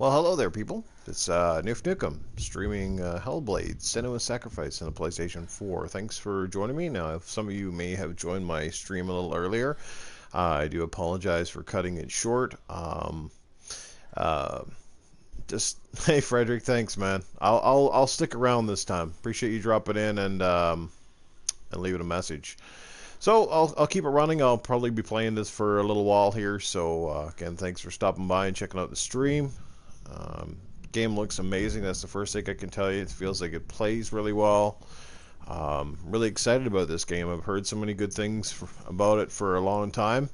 Well, hello there, people. It's Newf Nukem, streaming Hellblade, Senuas Sacrifice on the PlayStation 4. Thanks for joining me. Now, if some of you may have joined my stream a little earlier, I do apologize for cutting it short. Hey, Frederick, thanks, man. I'll stick around this time. Appreciate you dropping in and leaving a message. So I'll keep it running. I'll probably be playing this for a little while here. So again, thanks for stopping by and checking out the stream. Game looks amazing. That's the first thing I can tell you. It feels like it plays really well. Really excited about this game. I've heard so many good things about it for a long time.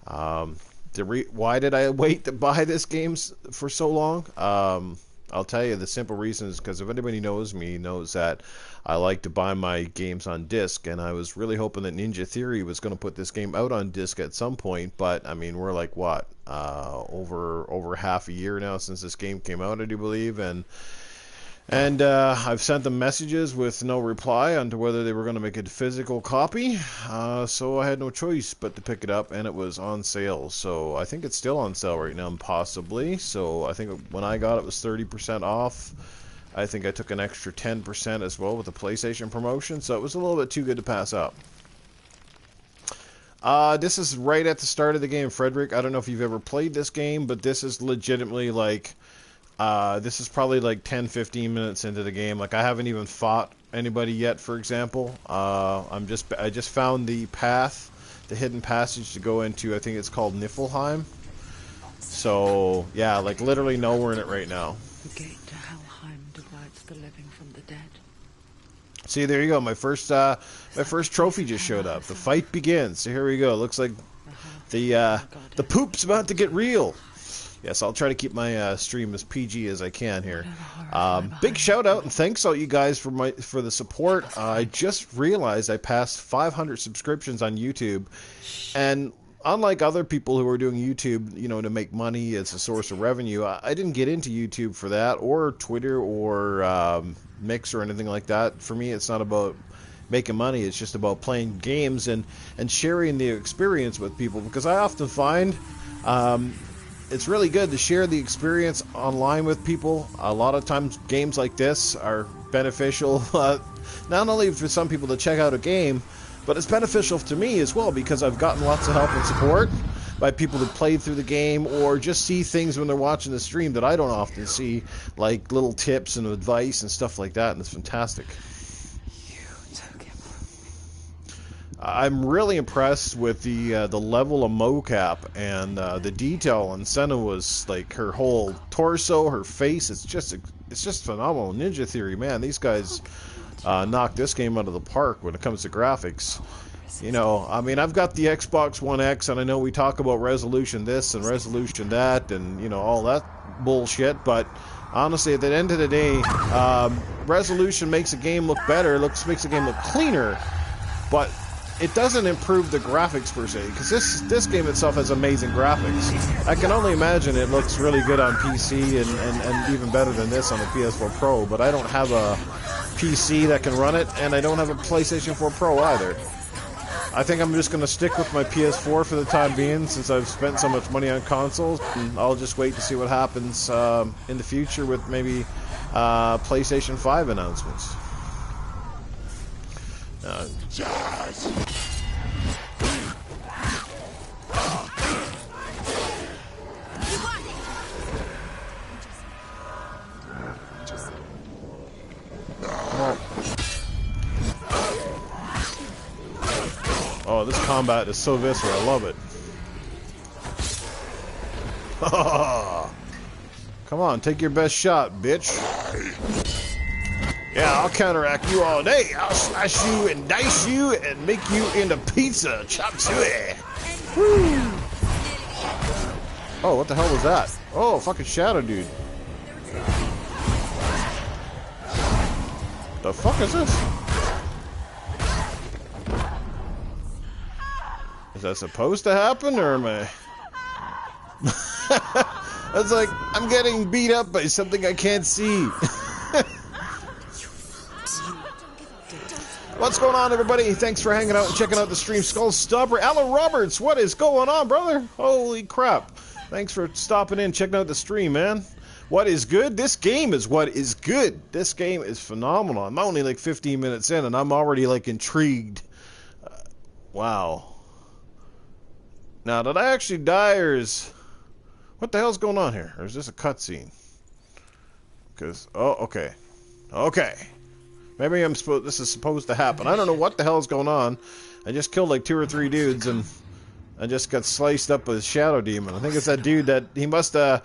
Why did I wait to buy this game for so long? I'll tell you the simple reason is because if anybody knows me, knows that I like to buy my games on disc, and I was really hoping that Ninja Theory was going to put this game out on disc at some point, but I mean, we're like what, over half a year now since this game came out, I do believe, and I've sent them messages with no reply onto whether they were going to make a physical copy, so I had no choice but to pick it up, and it was on sale. So I think it's still on sale right now, possibly. So I think when I got it, it was 30% off. I think I took an extra 10% as well with the PlayStation promotion, so it was a little bit too good to pass up. This is right at the start of the game, Frederick. I don't know if you've ever played this game, but this is legitimately like... this is probably like 10-15 minutes into the game. Like, I haven't even fought anybody yet, for example. I just found the path, the hidden passage to go into, I think it's called Niflheim. So, yeah, like literally nowhere in it right now. The gate to Helheim divides the living from the dead. See, there you go. My first trophy just showed up. The fight begins. So here we go. Looks like the poop's about to get real. Yes, I'll try to keep my stream as PG as I can here. Big shout out and thanks all you guys for the support. I just realized I passed 500 subscriptions on YouTube, and unlike other people who are doing YouTube, you know, to make money as a source of revenue, I didn't get into YouTube for that, or Twitter, or Mix, or anything like that. For me, it's not about making money. It's just about playing games and sharing the experience with people, because I often find it's really good to share the experience online with people. A lot of times games like this are beneficial, not only for some people to check out a game, but it's beneficial to me as well, because I've gotten lots of help and support by people who played through the game, or just see things when they're watching the stream that I don't often see, like little tips and advice and stuff like that, and it's fantastic. I'm really impressed with the level of mocap and the detail on Senuas, like her whole torso, her face. It's just phenomenal. Ninja Theory, man, these guys knocked this game out of the park when it comes to graphics. You know, I mean, I've got the Xbox One X, and I know we talk about resolution this and resolution that, and you know, all that bullshit. But honestly, at the end of the day, resolution makes a game look better, makes a game look cleaner, but it doesn't improve the graphics per se, because this game itself has amazing graphics. I can only imagine it looks really good on PC and even better than this on the PS4 Pro, but I don't have a PC that can run it, and I don't have a PlayStation 4 Pro either. I think I'm just going to stick with my PS4 for the time being, since I've spent so much money on consoles, and I'll just wait to see what happens in the future with maybe PlayStation 5 announcements. Oh, this combat is so visceral. I love it. Come on, take your best shot, bitch. Yeah, I'll counteract you all day. I'll slice you and dice you and make you into pizza. Chop suey. Woo. Oh, what the hell was that? Oh, fucking Shadow Dude. The fuck is this? Is that supposed to happen, or am I... It's like, I'm getting beat up by something I can't see. What's going on, everybody? Thanks for hanging out and checking out the stream. Skull Stopper, Alan Roberts, what is going on, brother? Holy crap. Thanks for stopping in, checking out the stream, man. What is good? This game is what is good. This game is phenomenal. I'm only like 15 minutes in, and I'm already like intrigued. Wow. Now, did I actually die, or is... What the hell's going on here? Or is this a cutscene? Because... Oh, okay. Okay. Maybe I'm supposed... This is supposed to happen. I don't know what the hell's going on. I just killed like 2 or 3 dudes, and I just got sliced up with a shadow demon. I think it's that dude that... He must have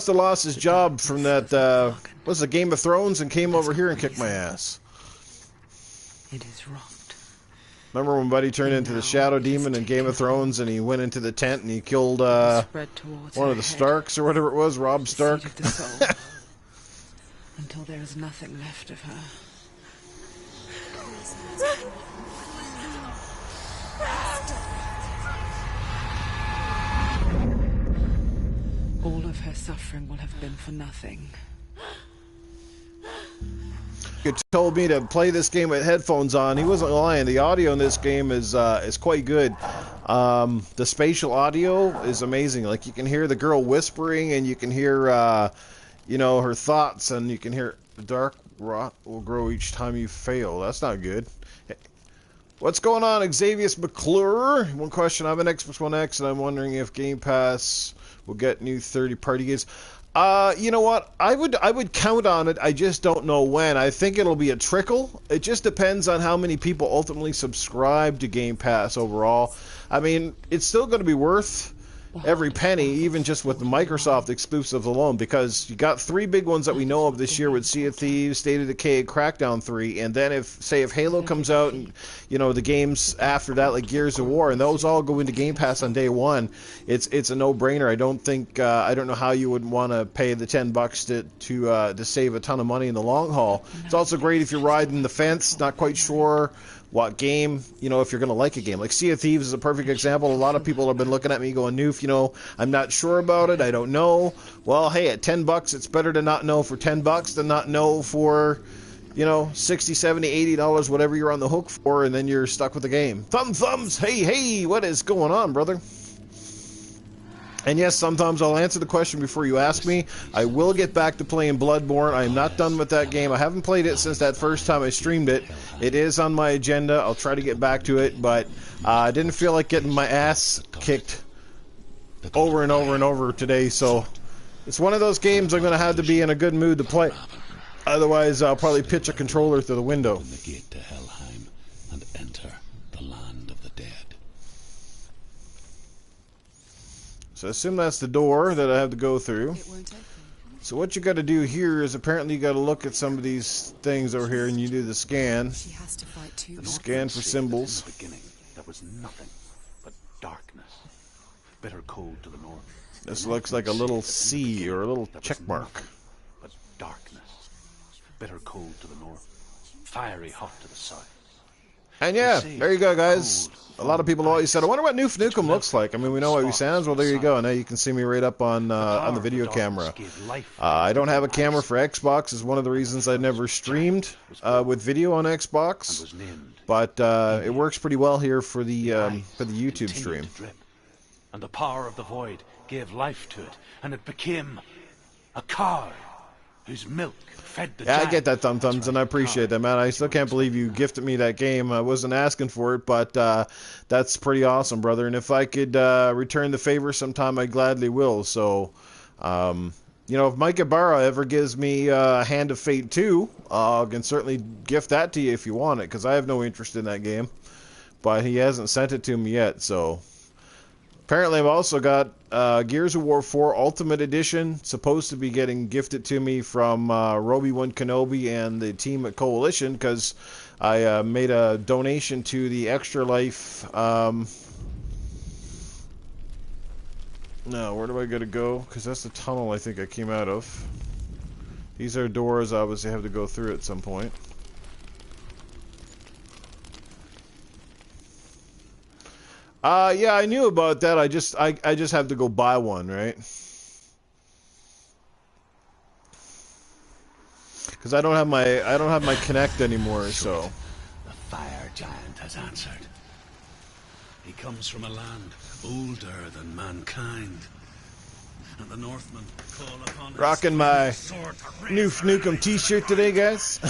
lost his job from that... was it Game of Thrones, and came over here and kicked my ass. It is wrong. Remember when Buddy turned into the Shadow Demon in Game of Thrones, and he went into the tent and he killed one of the Starks or whatever it was, Robb Stark? Until there is nothing left of her. All of her suffering will have been for nothing. He told me to play this game with headphones on. He wasn't lying. The audio in this game is quite good. The spatial audio is amazing. Like, you can hear the girl whispering, and you can hear, you know, her thoughts, and you can hear the dark rot will grow each time you fail. That's not good. What's going on, Xavier McClure? One question. I have an Xbox One X, and I'm wondering if Game Pass will get new 30-party games. You know what? I would count on it. I just don't know when. I think it'll be a trickle. It just depends on how many people ultimately subscribe to Game Pass overall. I mean, it's still going to be worth every penny, even just with the Microsoft exclusives alone, because you got 3 big ones that we know of this year with Sea of Thieves, State of Decay, Crackdown 3, and then if Halo comes out, and you know the games after that like Gears of War, and those all go into Game Pass on day one, it's a no-brainer. I don't think I don't know how you would want to pay the $10 to save a ton of money in the long haul. It's also great if you're riding the fence, not quite sure what game, you know, if you're going to like a game. Like Sea of Thieves is a perfect example. A lot of people have been looking at me going, Newf, you know, I'm not sure about it. I don't know. Well, hey, at $10, it's better to not know for $10 than not know for, you know, $60, $70, $80, whatever you're on the hook for, and then you're stuck with the game. Thumbs, hey, what is going on, brother? And yes, sometimes I'll answer the question before you ask me. I will get back to playing Bloodborne. I am not done with that game. I haven't played it since that first time I streamed it. It is on my agenda. I'll try to get back to it, but I didn't feel like getting my ass kicked over and over and over today, so it's one of those games I'm going to have to be in a good mood to play. Otherwise, I'll probably pitch a controller through the window. The gate to Helheim and enter the land of the dead. So I assume that's the door that I have to go through. So what you got to do here is apparently you got to look at some of these things over here, and you do the scan. Scan for symbols. In the beginning, there was nothing but darkness. Bitter cold to the north. This looks like a little C or a little check mark. But darkness. Bitter cold to the north. Fiery hot to the south. And yeah, there you go, guys. A lot of people always said, I wonder what Newf Nukem looks like. I mean, we know how he sounds. Well, there you go. Now you can see me right up on the video camera. I don't have a camera for Xbox. Is one of the reasons I never streamed with video on Xbox. But it works pretty well here for the YouTube stream. And the power of the void gave life to it, and it became a cow whose milk fed the giant. I get that, Thumbs, and I appreciate that, man. I still can't believe you gifted me that game. I wasn't asking for it, but that's pretty awesome, brother. And if I could return the favor sometime, I gladly will. So, you know, if Mike Ibarra ever gives me Hand of Fate 2, I can certainly gift that to you if you want it, because I have no interest in that game. But he hasn't sent it to me yet, so... Apparently, I've also got Gears of War 4 Ultimate Edition, supposed to be getting gifted to me from Roby1 Kenobi and the team at Coalition, because I made a donation to the Extra Life. No, where do I gotta go? Because that's the tunnel I think I came out of. These are doors I obviously have to go through at some point. Yeah, I knew about that. I just have to go buy one, right? Because I don't have my Kinect anymore, so. The fire giant has answered. He comes from a land older than mankind. and the Northmen call upon Rocking my Newf Nukem t-shirt today, guys.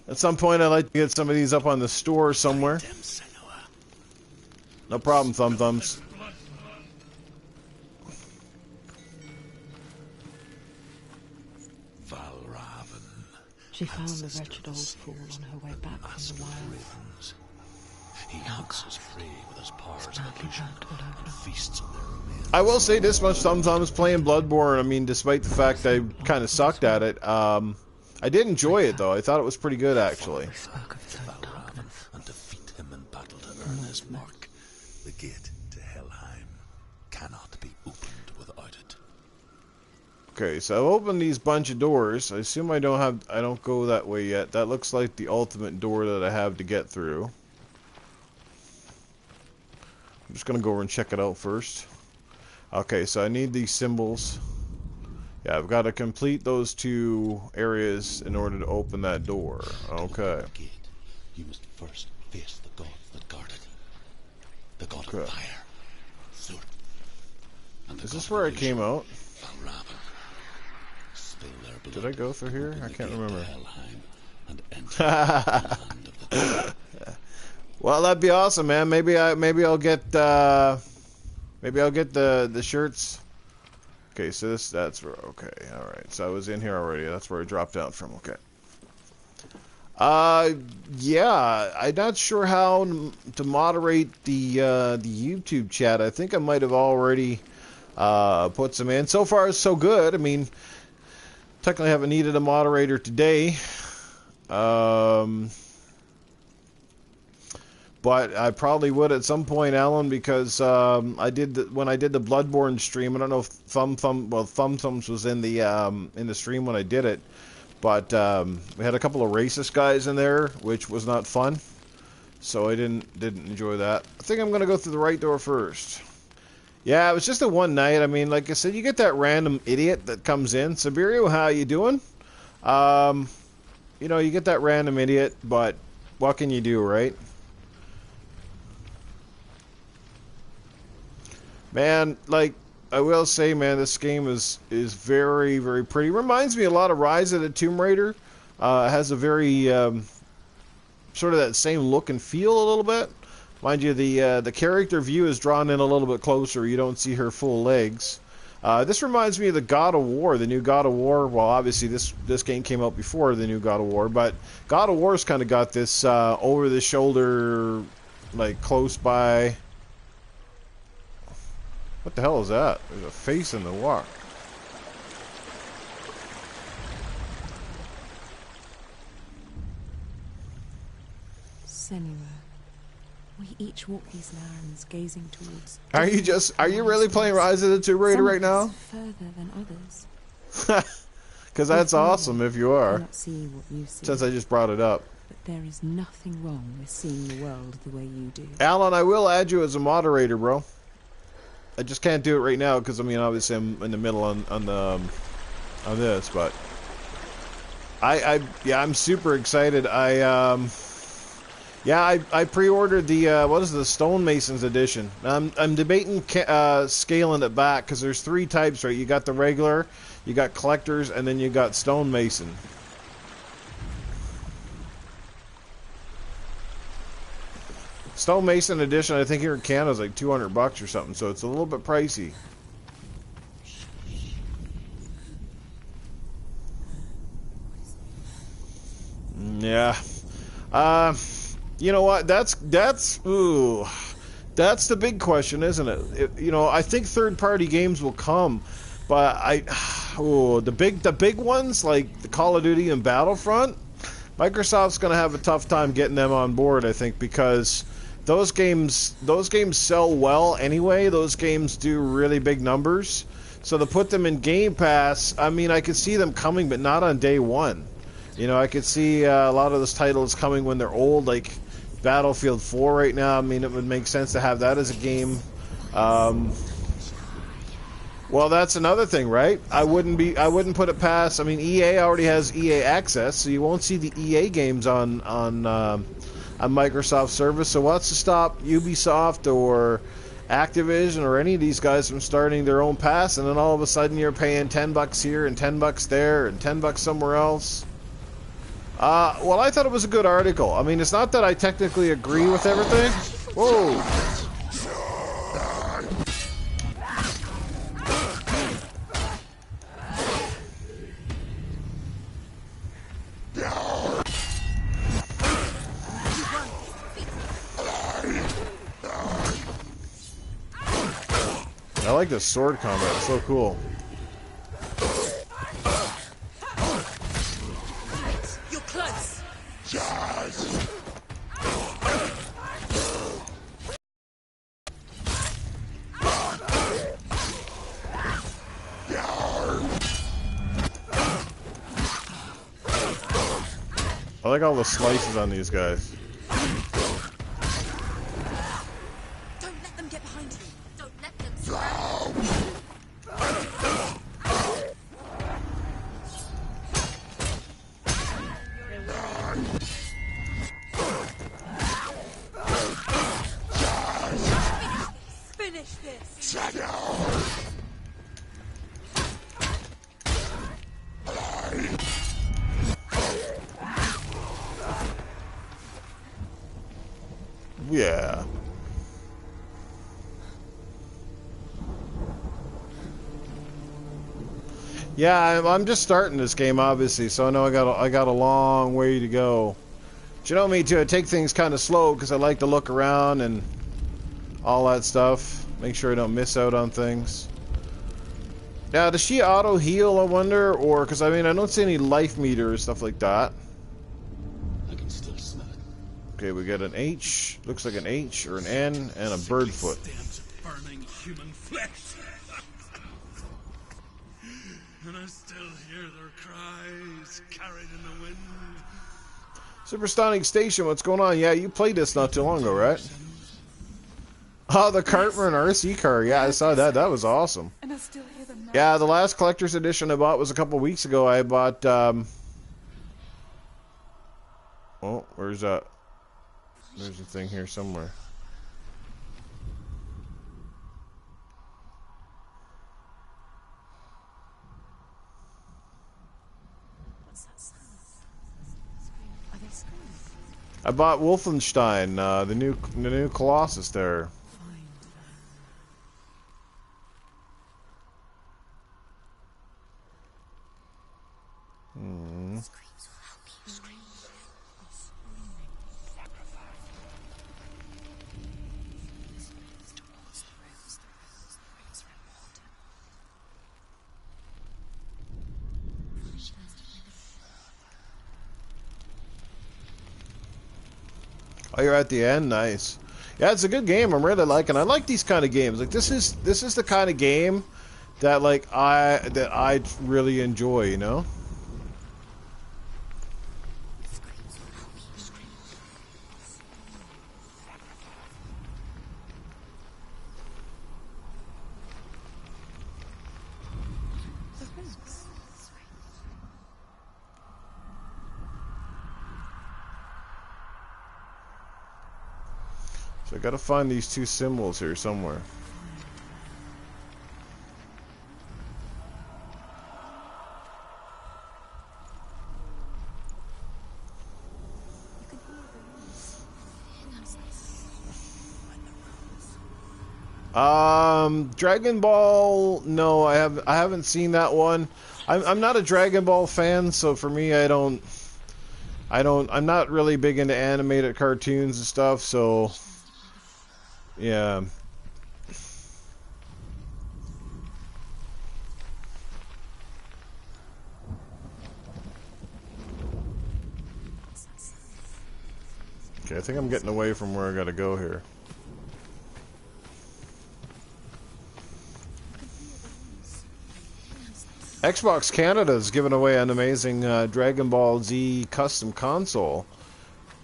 At some point, I'd like to get some of these up on the store somewhere. No problem, Thumb Thumbs. She found the wretched old fool on her way back from the wilds. He hunts his prey with his powers of illusion and feasts on their remains. I will say this much, Thumb Thumbs, playing Bloodborne, I mean, despite the fact I kind of sucked at it, I did enjoy it, though. I thought it was pretty good, actually. And defeat him in battle to earn his mark. The gate to Helheim cannot be opened without it. Okay, so I've opened these bunch of doors. I assume I don't go that way yet. That looks like the ultimate door that I have to get through. I'm just gonna go over and check it out first. Okay, so I need these symbols. Yeah, I've got to complete those 2 areas in order to open that door. Okay. You must first face the gods that guard it. The god of fire, Sur. Is this where I came out? Did I go through here? I can't remember. Well, that'd be awesome, man. Maybe I'll get the shirts. Okay, so that's where. Okay, all right. So I was in here already. That's where I dropped out from. Okay. Yeah, I'm not sure how to moderate the YouTube chat. I think I might have already put some in. So far, so good. I mean, technically, I haven't needed a moderator today. But I probably would at some point, Alan, because when I did the Bloodborne stream. I don't know if Thumb Thumbs was in the stream when I did it, but we had a couple of racist guys in there, which was not fun. So I didn't enjoy that. I think I'm gonna go through the right door first. Yeah, it was just a one night. I mean, like I said, you get that random idiot that comes in. Siberio, how you doing? You know, you get that random idiot, but what can you do, right? Man, like, I will say, man, this game is very, very pretty. Reminds me a lot of Rise of the Tomb Raider. It has a very, sort of that same look and feel a little bit. Mind you, the character view is drawn in a little bit closer. You don't see her full legs. This reminds me of the God of War, the new God of War. Well, obviously, this game came out before the new God of War, but God of War's kind of got this over-the-shoulder, like, close by... What the hell is that? There's a face in the walk. Senua, we each walk these lands gazing towards... Are you really playing Rise of the Tomb Raider right now? Further than others. Because that's awesome if you are. Cannot see what you see, Since I just brought it up. but there is nothing wrong with seeing the world the way you do. Alan, I will add you as a moderator, bro. I just can't do it right now because I mean, obviously, I'm in the middle on this, but I'm super excited. I pre-ordered the what is the Stonemasons edition. I'm debating scaling it back because there's 3 types, right? You got the regular, you got collectors, and then you got Stonemason. Stonemason edition, I think here in Canada is like $200 or something, so it's a little bit pricey. Yeah. You know what? That's the big question, isn't it? You know, I think third-party games will come, but the big ones like the Call of Duty and Battlefront, Microsoft's going to have a tough time getting them on board, I think, because those games sell well anyway. Those games do really big numbers. So to put them in Game Pass, I mean, I could see them coming, but not on day one. You know, I could see a lot of those titles coming when they're old, like Battlefield 4 right now. I mean, it would make sense to have that as a game. Well, that's another thing, right? I wouldn't put it past. I mean, EA already has EA Access, so you won't see the EA games on Microsoft service. So what's to stop Ubisoft or Activision or any of these guys from starting their own pass, and then all of a sudden you're paying $10 here and $10 there and $10 somewhere else. Well, I thought it was a good article. I mean, it's not that I technically agree with everything. Whoa. I like this sword combat. It's so cool. You're close. I like all the slices on these guys. Don't let them get behind you. Don't let them. Finish this. Yeah. Yeah, I'm just starting this game, obviously, so I know I got a long way to go. But you know me too. I take things kind of slow because I like to look around and all that stuff. Make sure I don't miss out on things. Now, does she auto heal? I wonder, or because I mean I don't see any life meter or stuff like that. I can still smell it. Okay, we got an H. Looks like an H or an N and a bird foot. Stamps of burning human flesh. And I still hear their cries carried in the wind. Supersonic Station, what's going on? Yeah, you played this not too long ago, right? Oh, the Cartman RC car. Yeah, I saw that. That was awesome. And I still hear them now. Yeah, the last collector's edition I bought was a couple weeks ago. I bought, oh, where's that? There's a thing here somewhere. What's that sound? Are they screaming? I bought Wolfenstein, the new Colossus there. Hmm. Screams will help you. Screams. Oh, you're at the end. Nice. Yeah, it's a good game. I'm really liking. I like these kind of games. Like this is the kind of game that I really enjoy. You know. So I gotta find these two symbols here somewhere. Dragon Ball. No, I haven't seen that one. I'm not a Dragon Ball fan, so for me, I'm not really big into animated cartoons and stuff. So, yeah. Okay, I think I'm getting away from where I gotta go here. Xbox Canada is giving away an amazing Dragon Ball Z custom console.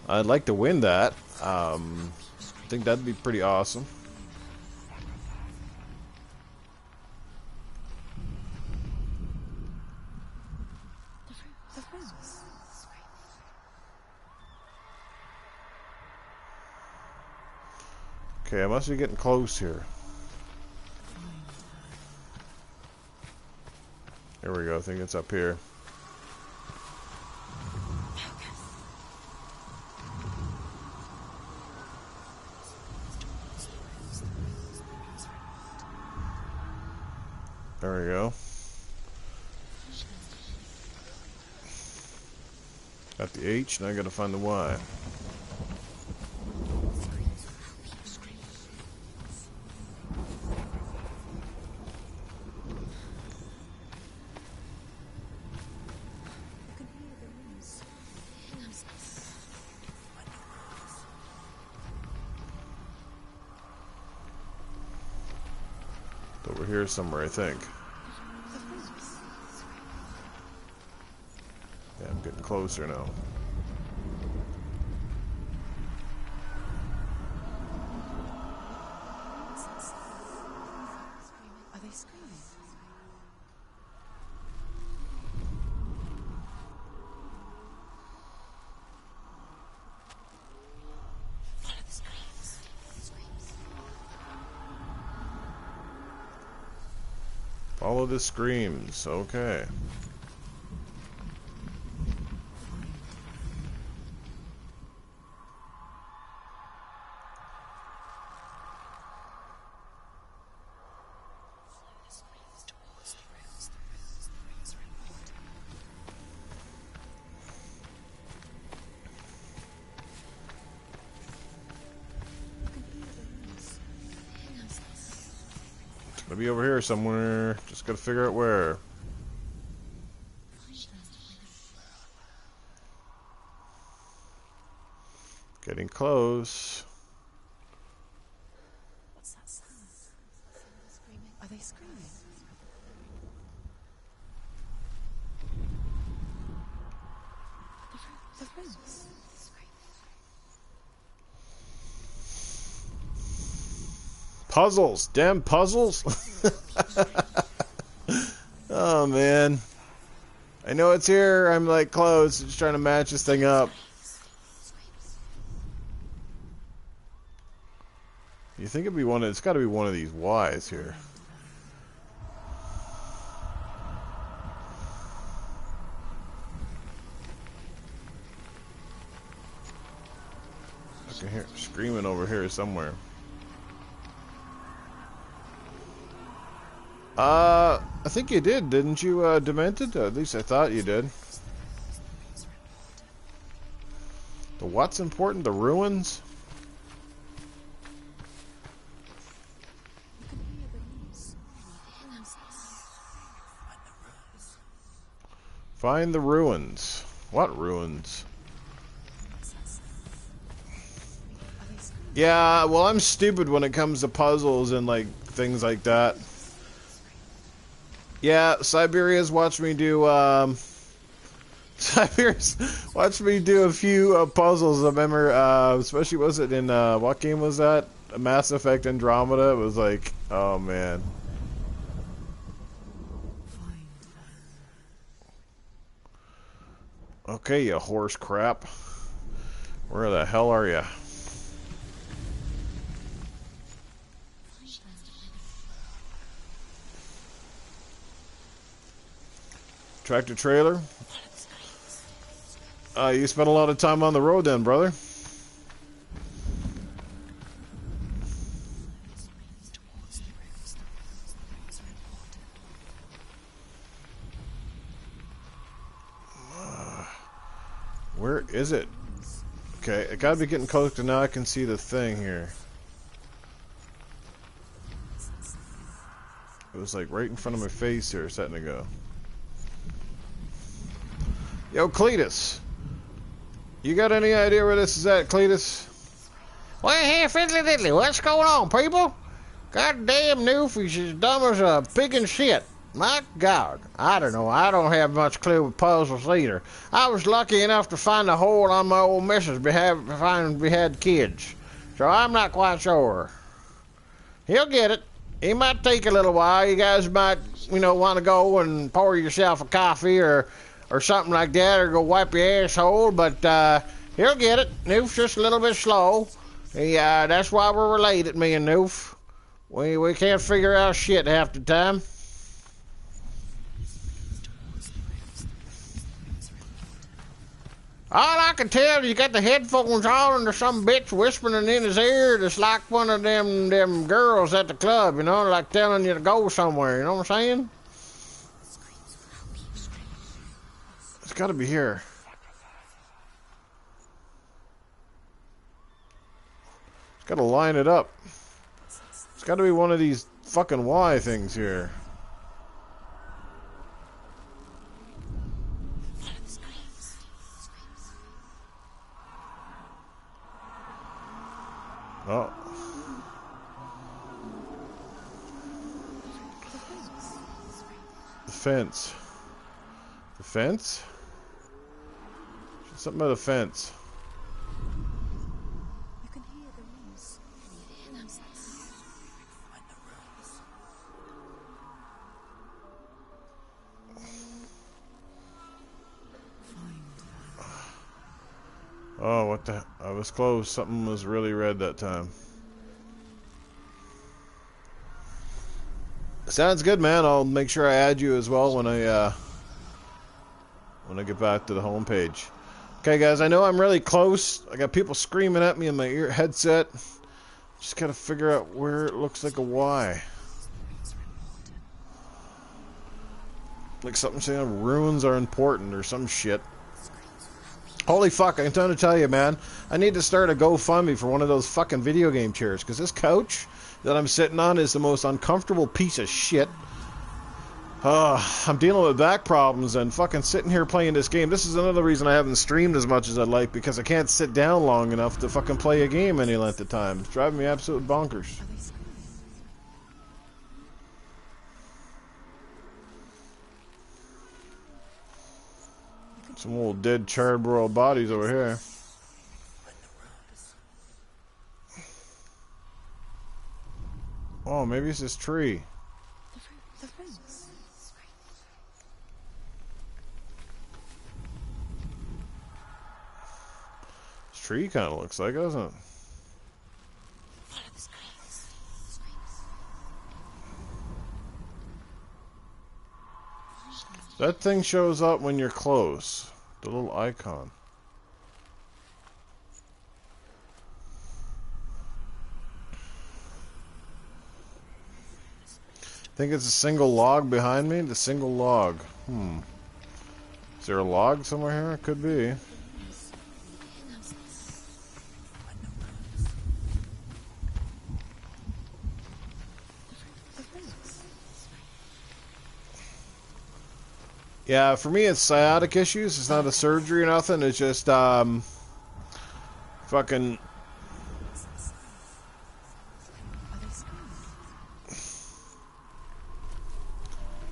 I'd like to win that. I think that'd be pretty awesome. Okay, I must be getting close here. Here we go. I think it's up here. There we go. Got the H, now I gotta find the Y. Over here somewhere, I think. Yeah, I'm getting closer now. Are they screaming? Follow the screams. Follow the screams. Okay. It'll be over here somewhere. Just gotta figure out where. Getting close. What's that sound? Screaming. Are they screaming? The rooms. Puzzles. Damn puzzles. Oh, man. I know it's here. I'm, like, close. Just trying to match this thing up. You think it'd be one of... It's got to be one of these Ys here. I can hear screaming over here somewhere. I think you did, didn't you, Demented? At least I thought you did. The what's important? The ruins? Find the ruins. What ruins? Yeah, well, I'm stupid when it comes to puzzles and, like, things like that. Yeah, Siberia's watched me do, Siberia's watched me do a few puzzles. I remember, especially, was it in, what game was that? Mass Effect Andromeda? It was like, oh, man. Okay, you horse crap. Where the hell are you? Tractor trailer? You spent a lot of time on the road then, brother. Where is it? Okay, I gotta be getting close to now I can see the thing here. It was like right in front of my face here a second ago. Yo, Cletus. You got any idea where this is at, Cletus? Well, here, fiddly diddly, what's going on, people? Goddamn Newf, he's as dumb as a pig in shit. My God, I don't know. I don't have much clue with puzzles either. I was lucky enough to find a hole on my old missus finding we had kids, so I'm not quite sure. He'll get it. It might take a little while. You guys might, want to go and pour yourself a coffee or something like that, or go wipe your asshole, but he'll get it. Newf's just a little bit slow. Yeah, that's why we're related, me and Newf. We can't figure out shit half the time. All I can tell is you got the headphones on and there's some bitch whispering in his ear that's like one of them girls at the club, you know, like telling you to go somewhere, you know what I'm saying? It's gotta be here. It's gotta line it up. It's gotta be one of these fucking Y things here. Oh. The fence. The fence? Something about the fence. You can hear the rooms. Find the rooms. Oh, what the... I was close. Something was really red that time. Sounds good, man. I'll make sure I add you as well when I get back to the homepage. Okay, guys, I know I'm really close. I got people screaming at me in my ear headset. Just gotta figure out where it looks like a Y. Like something saying runes are important or some shit. Holy fuck, I'm trying to tell you, man. I need to start a GoFundMe for one of those fucking video game chairs, because this couch that I'm sitting on is the most uncomfortable piece of shit. I'm dealing with back problems and fucking sitting here playing this game. This is another reason I haven't streamed as much as I'd like, because I can't sit down long enough to fucking play a game any length of time. It's driving me absolute bonkers. Some old dead charred world bodies over here. Oh, maybe it's this tree. The rooms. This tree kind of looks like, doesn't it? Follow the screams. That thing shows up when you're close. The little icon. Think it's a single log behind me? The single log. Is there a log somewhere here? It could be. Yeah, for me it's sciatic issues. It's not a surgery or nothing. It's just fucking...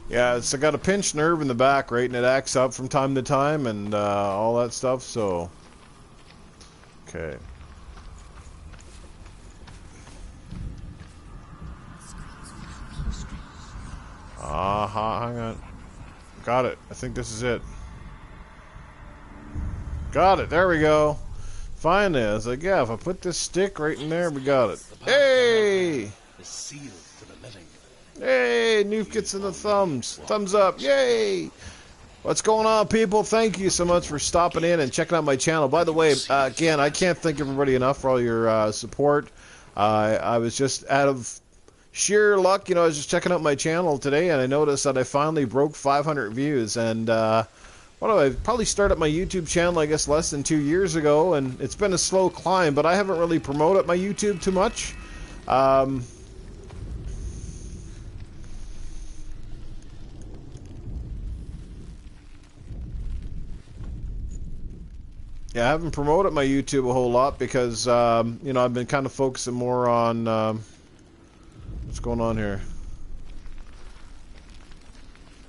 Yeah, it's I got a pinched nerve in the back, right, and it acts up from time to time and all that stuff, so... Okay. Hang on. Got it. I think this is it. Got it. There we go. Finally, I was like, yeah, if I put this stick right in there, we got it. Hey! Is sealed to the living. Hey, Newf gets in the thumbs. Thumbs up. Yay! What's going on, people? Thank you so much for stopping in and checking out my channel. By the way, again, I can't thank everybody enough for all your support. I was just out of sheer luck, you know, I was just checking out my channel today, and I noticed that I finally broke 500 views, and I probably started my YouTube channel, I guess, less than 2 years ago, and it's been a slow climb, but I haven't really promoted my YouTube too much. Yeah, I haven't promoted my YouTube a whole lot because, you know, I've been kind of focusing more on... what's going on here?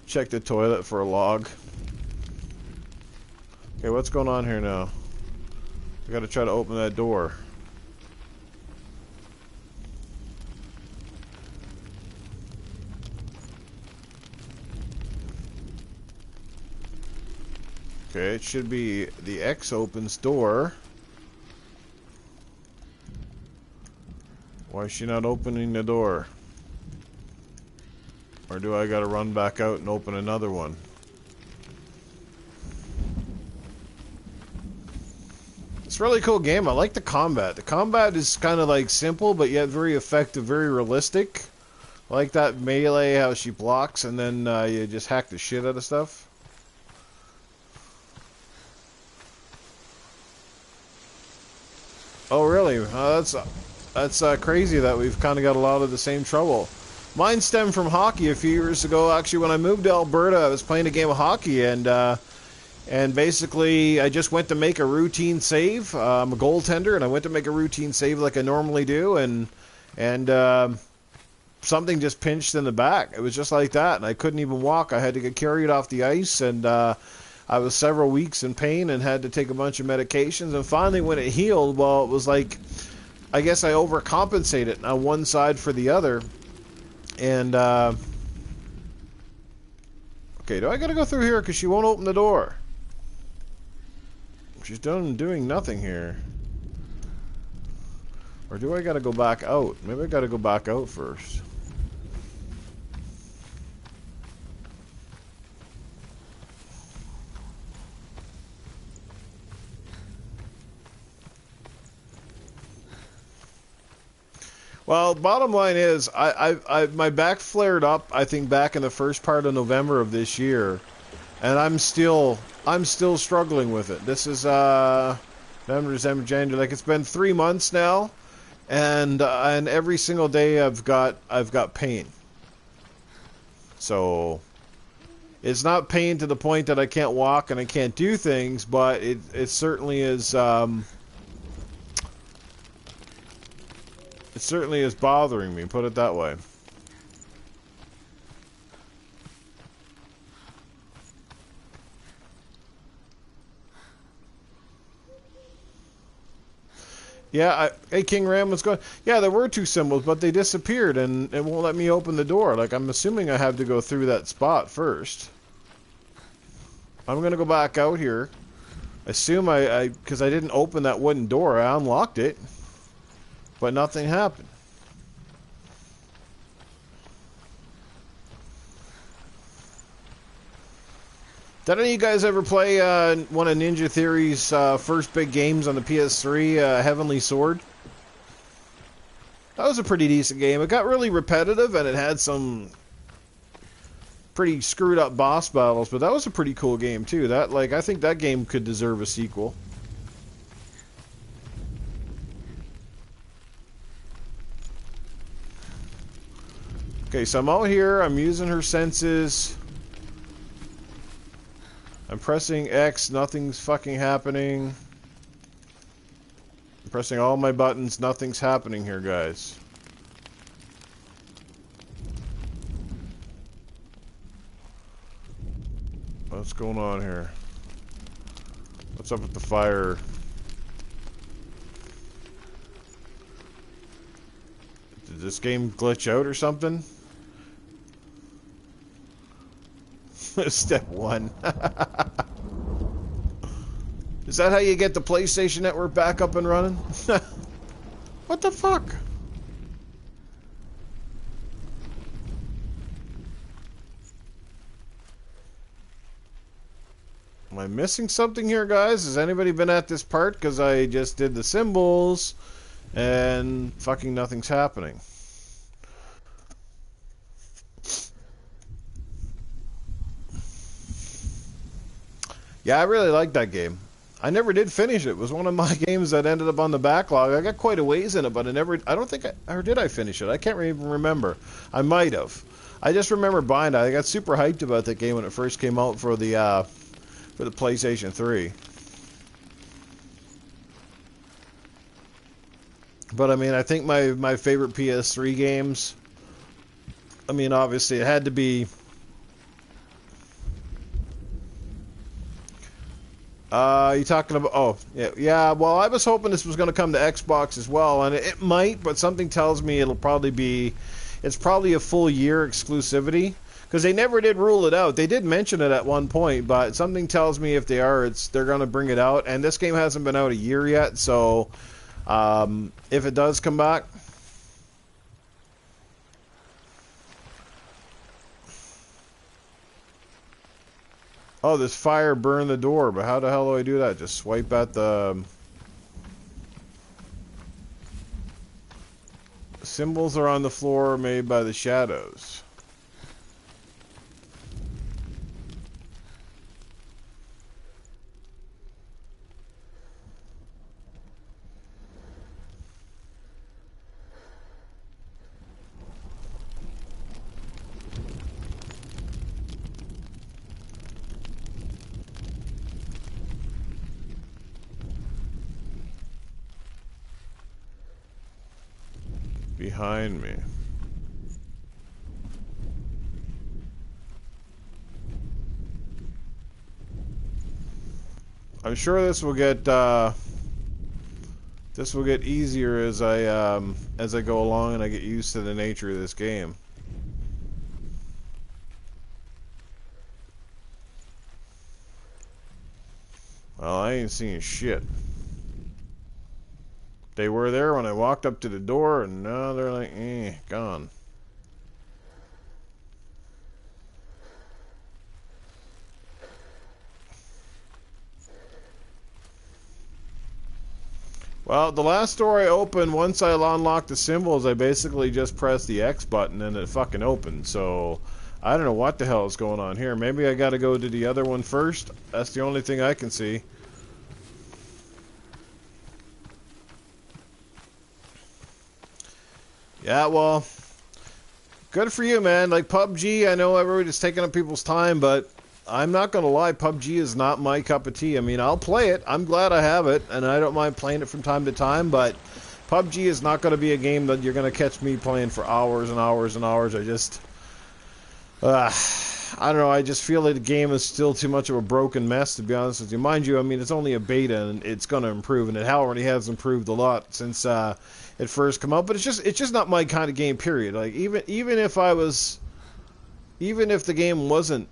Check the toilet for a log. Okay, what's going on here now? I gotta try to open that door. Okay, it should be the X opens door. Why is she not opening the door? Or do I gotta run back out and open another one? It's a really cool game. I like the combat. The combat is kind of like simple, but yet very effective, very realistic. I like that melee, how she blocks, and then you just hack the shit out of stuff. Oh, really? That's crazy that we've kind of got a lot of the same trouble. Mine stemmed from hockey a few years ago. Actually, when I moved to Alberta, I was playing a game of hockey, and basically I just went to make a routine save. I'm a goaltender, and I went to make a routine save like I normally do, and something just pinched in the back. It was just like that, and I couldn't even walk. I had to get carried off the ice, and I was several weeks in pain and had to take a bunch of medications. And finally, when it healed, well, it was like, I guess I overcompensated on one side for the other. And, okay, do I gotta go through here? Because she won't open the door. She's doing nothing here. Or do I gotta go back out? Maybe I gotta go back out first. Well, bottom line is, my back flared up, I think, back in the first part of November of this year, and I'm still struggling with it. This is November, December, January. Like, it's been 3 months now, and every single day I've got pain. So it's not pain to the point that I can't walk and I can't do things, but it certainly is. It certainly is bothering me, put it that way. Yeah, hey, King Ram, what's going on? Yeah, there were 2 symbols, but they disappeared, and it won't let me open the door. Like, I'm assuming I have to go through that spot first. I'm going to go back out here. Assume because I didn't open that wooden door, I unlocked it. But nothing happened. Did any of you guys ever play one of Ninja Theory's first big games on the PS3, Heavenly Sword? That was a pretty decent game. It got really repetitive, and it had some pretty screwed up boss battles, but that was a pretty cool game too. That, like, I think that game could deserve a sequel. Okay, so I'm out here, I'm using her senses. I'm pressing X, nothing's fucking happening. I'm pressing all my buttons, nothing's happening here, guys. What's going on here? What's up with the fire? Did this game glitch out or something? Step 1. Is that how you get the PlayStation Network back up and running? What the fuck? Am I missing something here, guys? Has anybody been at this part? Because I just did the symbols and fucking nothing's happening. Yeah, I really like that game. I never did finish it. It was one of my games that ended up on the backlog. I got quite a ways in it, but I don't think or did I finish it? I can't even remember. I might have. I just remember buying it. I got super hyped about that game when it first came out for the PlayStation 3. But I mean, I think my favorite PS3 games, I mean, obviously it had to be you talking about? Oh, yeah. Well, I was hoping this was going to come to Xbox as well, and it might, but something tells me it'll probably be. It's probably a full year exclusivity because they never did rule it out. They did mention it at one point, but something tells me if they are, they're going to bring it out. And this game hasn't been out a year yet, so if it does come back, Oh, this fire burned the door, but how the hell do I do that? Just swipe at the... Symbols are on the floor made by the shadows. Behind me. I'm sure this will get easier as I go along and I get used to the nature of this game. Well, I ain't seeing shit. They were there when I walked up to the door, and now they're like, gone. Well, the last door I opened, once I unlocked the symbols, I basically just pressed the X button and it fucking opened. So, I don't know what the hell is going on here. Maybe I gotta go to the other one first. That's the only thing I can see. Yeah, well, good for you, man. Like PUBG, I know everybody's taking up people's time, but I'm not going to lie, PUBG is not my cup of tea. I mean, I'll play it. I'm glad I have it, and I don't mind playing it from time to time, but PUBG is not going to be a game that you're going to catch me playing for hours and hours and hours. I just... I don't know, I just feel that the game is still too much of a broken mess, to be honest with you. Mind you, I mean, it's only a beta, and it's going to improve, and it already has improved a lot since it first came out, but it's just not my kind of game, period. Like, even if the game wasn't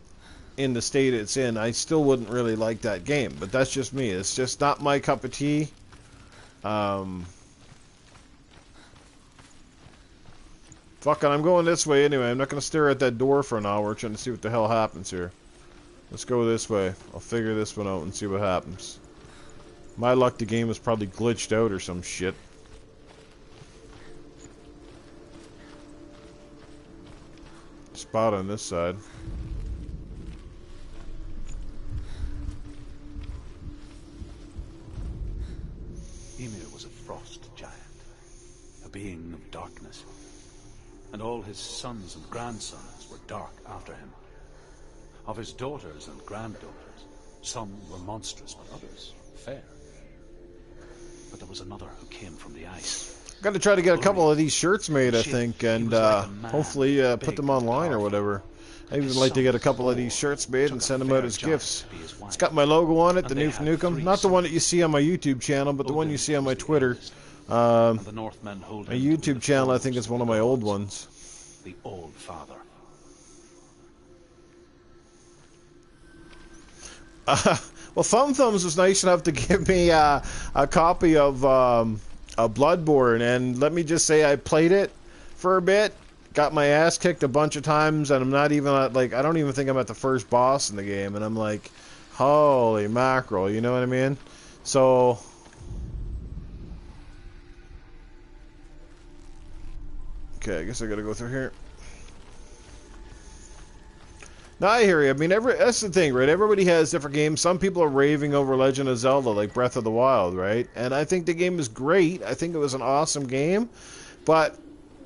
in the state it's in, I still wouldn't really like that game, but that's just me. It's just not my cup of tea. Fuck it, I'm going this way anyway. I'm not going to stare at that door for an hour trying to see what the hell happens here. Let's go this way. I'll figure this one out and see what happens. My luck, the game is probably glitched out or some shit. Spot on this side. Ymir was a frost giant, a being of darkness, and all his sons and grandsons were dark after him. Of his daughters and granddaughters, some were monstrous, but others fair. But there was another who came from the ice. I'm going to try to get a couple of these shirts made, I think, and hopefully put them online or whatever. I'd even like to get a couple of these shirts made and send them out as gifts. It's got my logo on it, the Newf Nukem. Not the one that you see on my YouTube channel, but the one you see on my Twitter. My YouTube channel, I think, is one of my old ones. The Old Father. Well, Thumb Thumbs was nice enough to give me a copy of Bloodborne, and let me just say I played it for a bit, got my ass kicked a bunch of times, and I'm not even at, like, I don't even think I'm at the first boss in the game, and I'm like, holy mackerel, you know what I mean? So... okay, I guess I gotta go through here. Now I hear you. I mean, that's the thing, right? Everybody has different games. Some people are raving over Legend of Zelda, like Breath of the Wild, right? And I think the game is great. I think it was an awesome game, and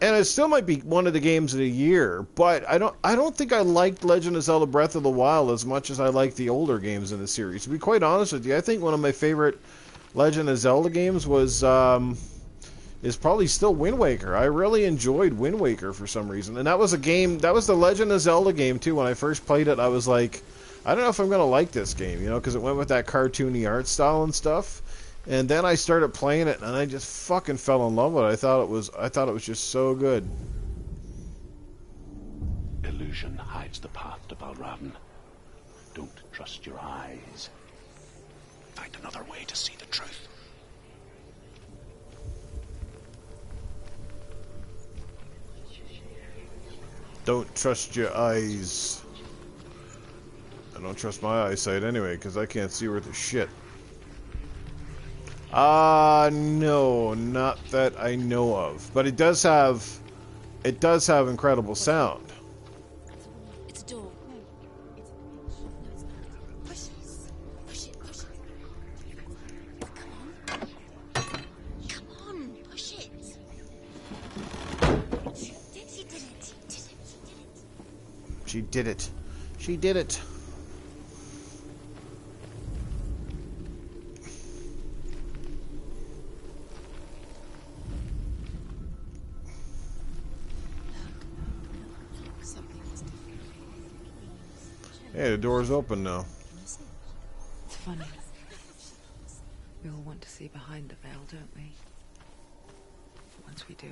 it still might be one of the games of the year. But I don't think I liked Legend of Zelda: Breath of the Wild as much as I like the older games in the series. To be quite honest with you, I think one of my favorite Legend of Zelda games was is probably still Wind Waker. I really enjoyed Wind Waker for some reason. And that was a game, that was the Legend of Zelda game too. When I first played it, I was like, I don't know if I'm going to like this game, you know, because it went with that cartoony art style and stuff. And then I started playing it, and I just fucking fell in love with it. I thought it was just so good. Illusion hides the path to Balravn. Don't trust your eyes. Find another way to see the truth. Don't trust your eyes. don't trust my eyesight anyway, because I can't see worth a shit. No, not that I know of. But it does have incredible sound. It's a door. No, it's not. Push it. Push it. Push it. Come on. Come on. Push it. She did it. She did it. She did it. Hey, the door's open now. It's funny. We all want to see behind the veil, don't we? But once we do,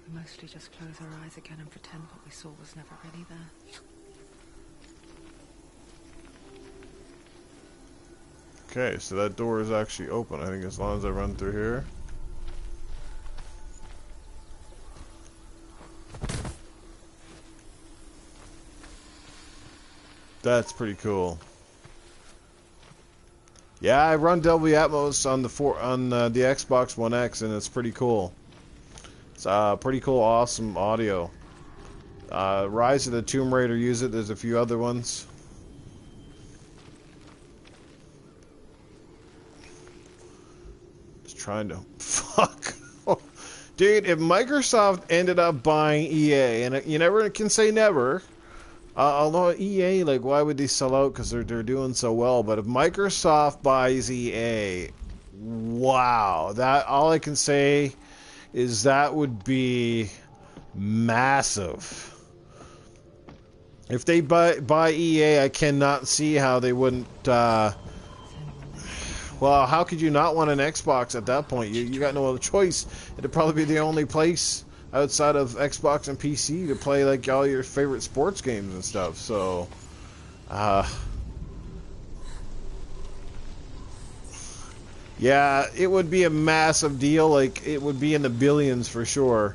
we mostly just close our eyes again and pretend what we saw was never really there. Okay, so that door is actually open. I think as long as I run through here. That's pretty cool. Yeah, I run Dolby Atmos on the Xbox One X, and it's pretty cool. It's pretty cool, awesome audio. Rise of the Tomb Raider use it. There's a few other ones. Just trying to fuck. Dude, if Microsoft ended up buying EA, and you never can say never. Although EA, like, why would they sell out? Because they're doing so well. But if Microsoft buys EA, wow, that all I can say is that would be massive. If they buy EA, I cannot see how they wouldn't. Well, how could you not want an Xbox at that point? You got no other choice. It'd probably be the only place outside of Xbox and PC to play like all your favorite sports games and stuff. So, yeah, it would be a massive deal. Like, it would be in the billions for sure.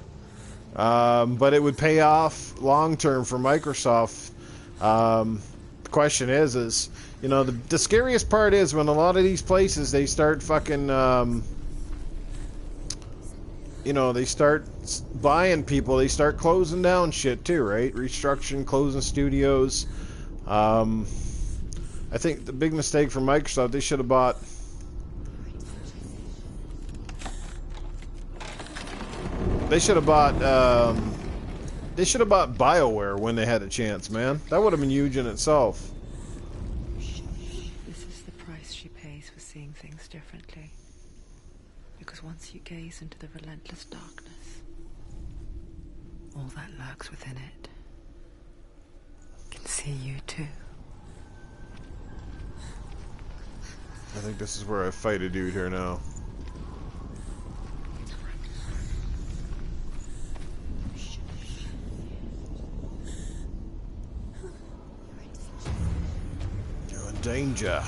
But it would pay off long term for Microsoft. The question is, you know, the scariest part is when a lot of these places, they start fucking, you know, they start buying people, they start closing down shit too, right? Restructuring, closing studios. I think the big mistake for Microsoft, they should have bought... They should have bought BioWare when they had a chance, man. That would have been huge in itself. This is the price she pays for seeing things differently. Because once you gaze into the relentless darkness, all that lurks within it can see you too. I think this is where I fight a dude here now. You're in danger.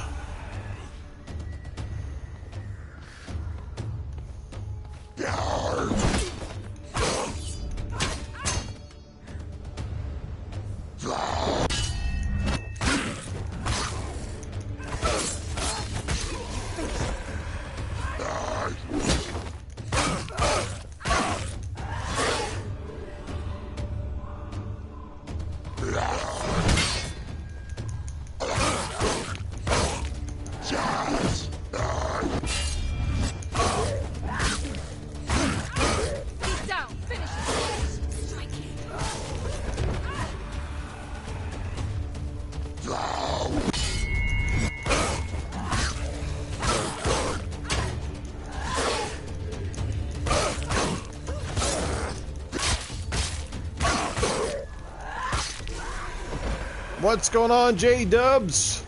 What's going on, J-Dubs?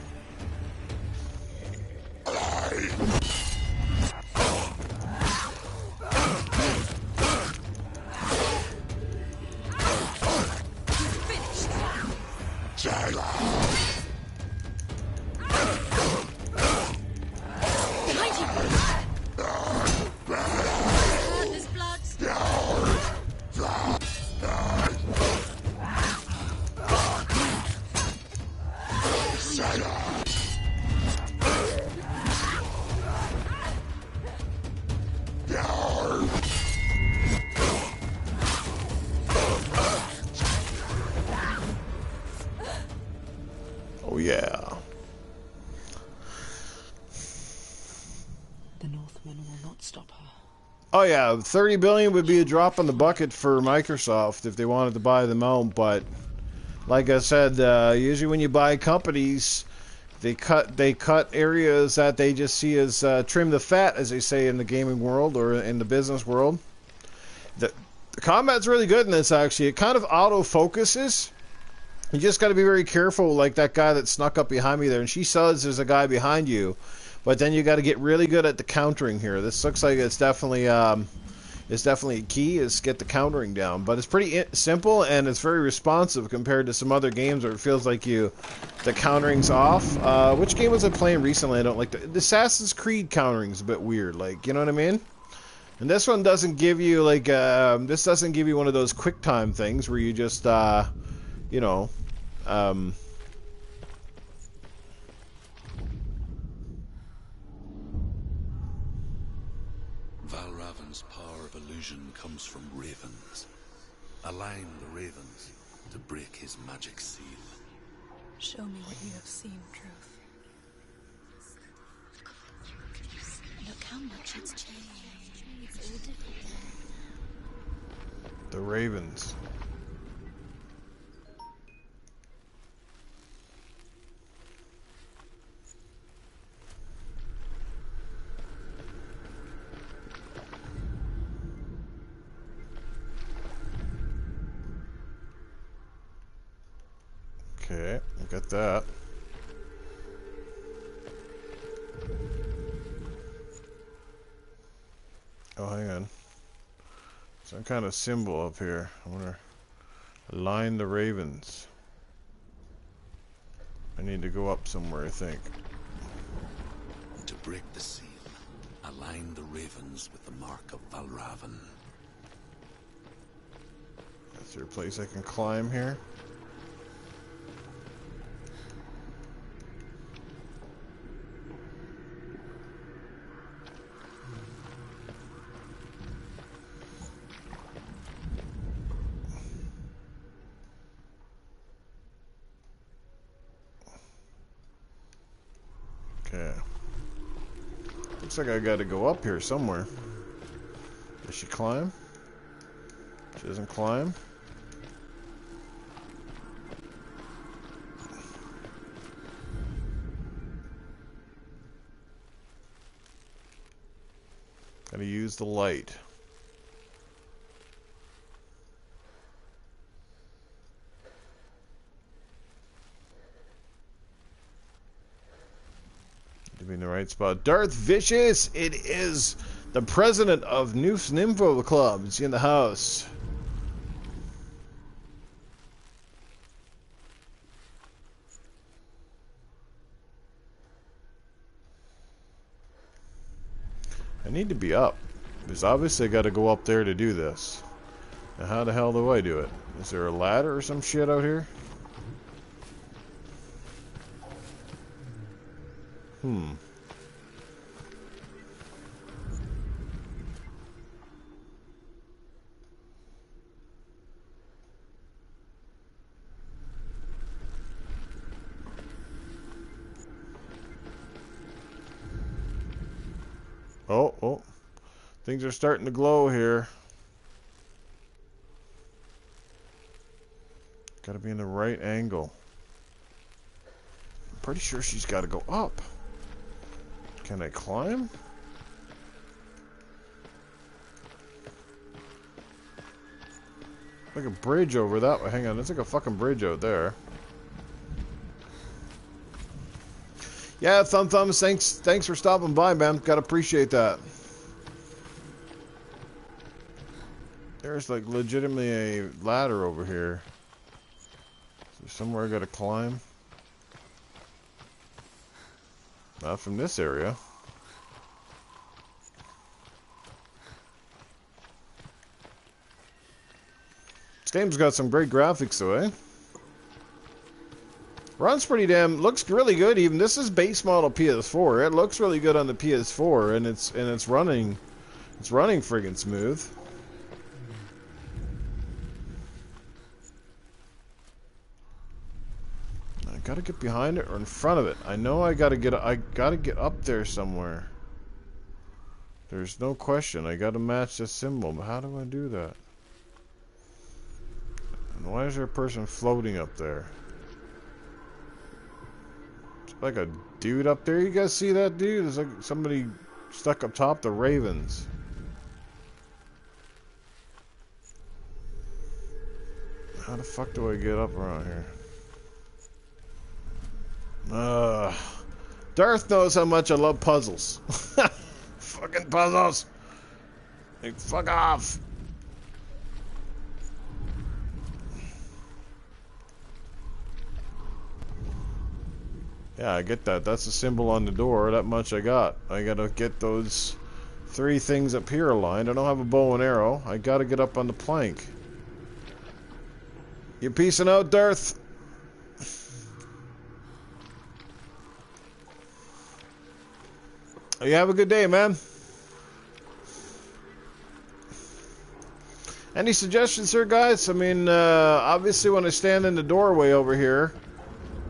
The Northmen will not stop her. Oh yeah, 30 billion would be a drop in the bucket for Microsoft if they wanted to buy them out, but like I said, usually when you buy companies, they cut areas that they just see as trim the fat, as they say in the gaming world or in the business world. The combat's really good in this, actually. It kind of auto-focuses. You just got to be very careful, like that guy that snuck up behind me there, and she says there's a guy behind you. But then you got to get really good at the countering here. This looks like it's definitely key is get the countering down. But it's pretty simple and it's very responsive compared to some other games where it feels like the countering's off. Which game was I playing recently? I don't like the Assassin's Creed countering's a bit weird. Like, you know what I mean? And this one doesn't give you like this doesn't give you one of those quick time things where you just you know. Valravan's power of illusion comes from ravens. Align the ravens to break his magic seal. Show me what you have seen, Truth. Look how much it's changed. It's all different. The ravens. Okay, I got that. Oh, hang on. Some kind of symbol up here. I want to align the ravens. I need to go up somewhere, I think. To break the seal, align the ravens with the mark of Valravan. Is there a place I can climb here? Okay. Looks like I gotta go up here somewhere. Does she climb? She doesn't climb. Gotta use the light. To be in the right spot. Darth Vicious! It is the president of Newf Nukem Club. Is he in the house? I need to be up. Because obviously I gotta go up there to do this. Now how the hell do I do it? Is there a ladder or some shit out here? Oh. Things are starting to glow here. Gotta be in the right angle. I'm pretty sure she's gotta go up. Can I climb? Like a bridge over that way. Hang on, there's like a fucking bridge out there. Yeah, Thumbs, thanks for stopping by, man. Gotta appreciate that. There's like legitimately a ladder over here. Is there somewhere I gotta climb? Not from this area. This game's got some great graphics though, eh? Runs pretty damn, looks really good even. This is base model PS4. It looks really good on the PS4 and it's running friggin' smooth. I gotta get behind it or in front of it. I know I gotta get up there somewhere. There's no question. I gotta match the symbol, but how do I do that? And why is there a person floating up there? It's like a dude up there. You guys see that dude? There's like somebody stuck up top the ravens. How the fuck do I get up around here? Darth knows how much I love puzzles. Fucking puzzles. Like, fuck off. Yeah, I get that. That's a symbol on the door. That much I got. I gotta get those 3 things up here aligned. I don't have a bow and arrow. I gotta get up on the plank. You peacing out, Darth? You have a good day, man. Any suggestions here, guys? I mean, obviously when I stand in the doorway over here,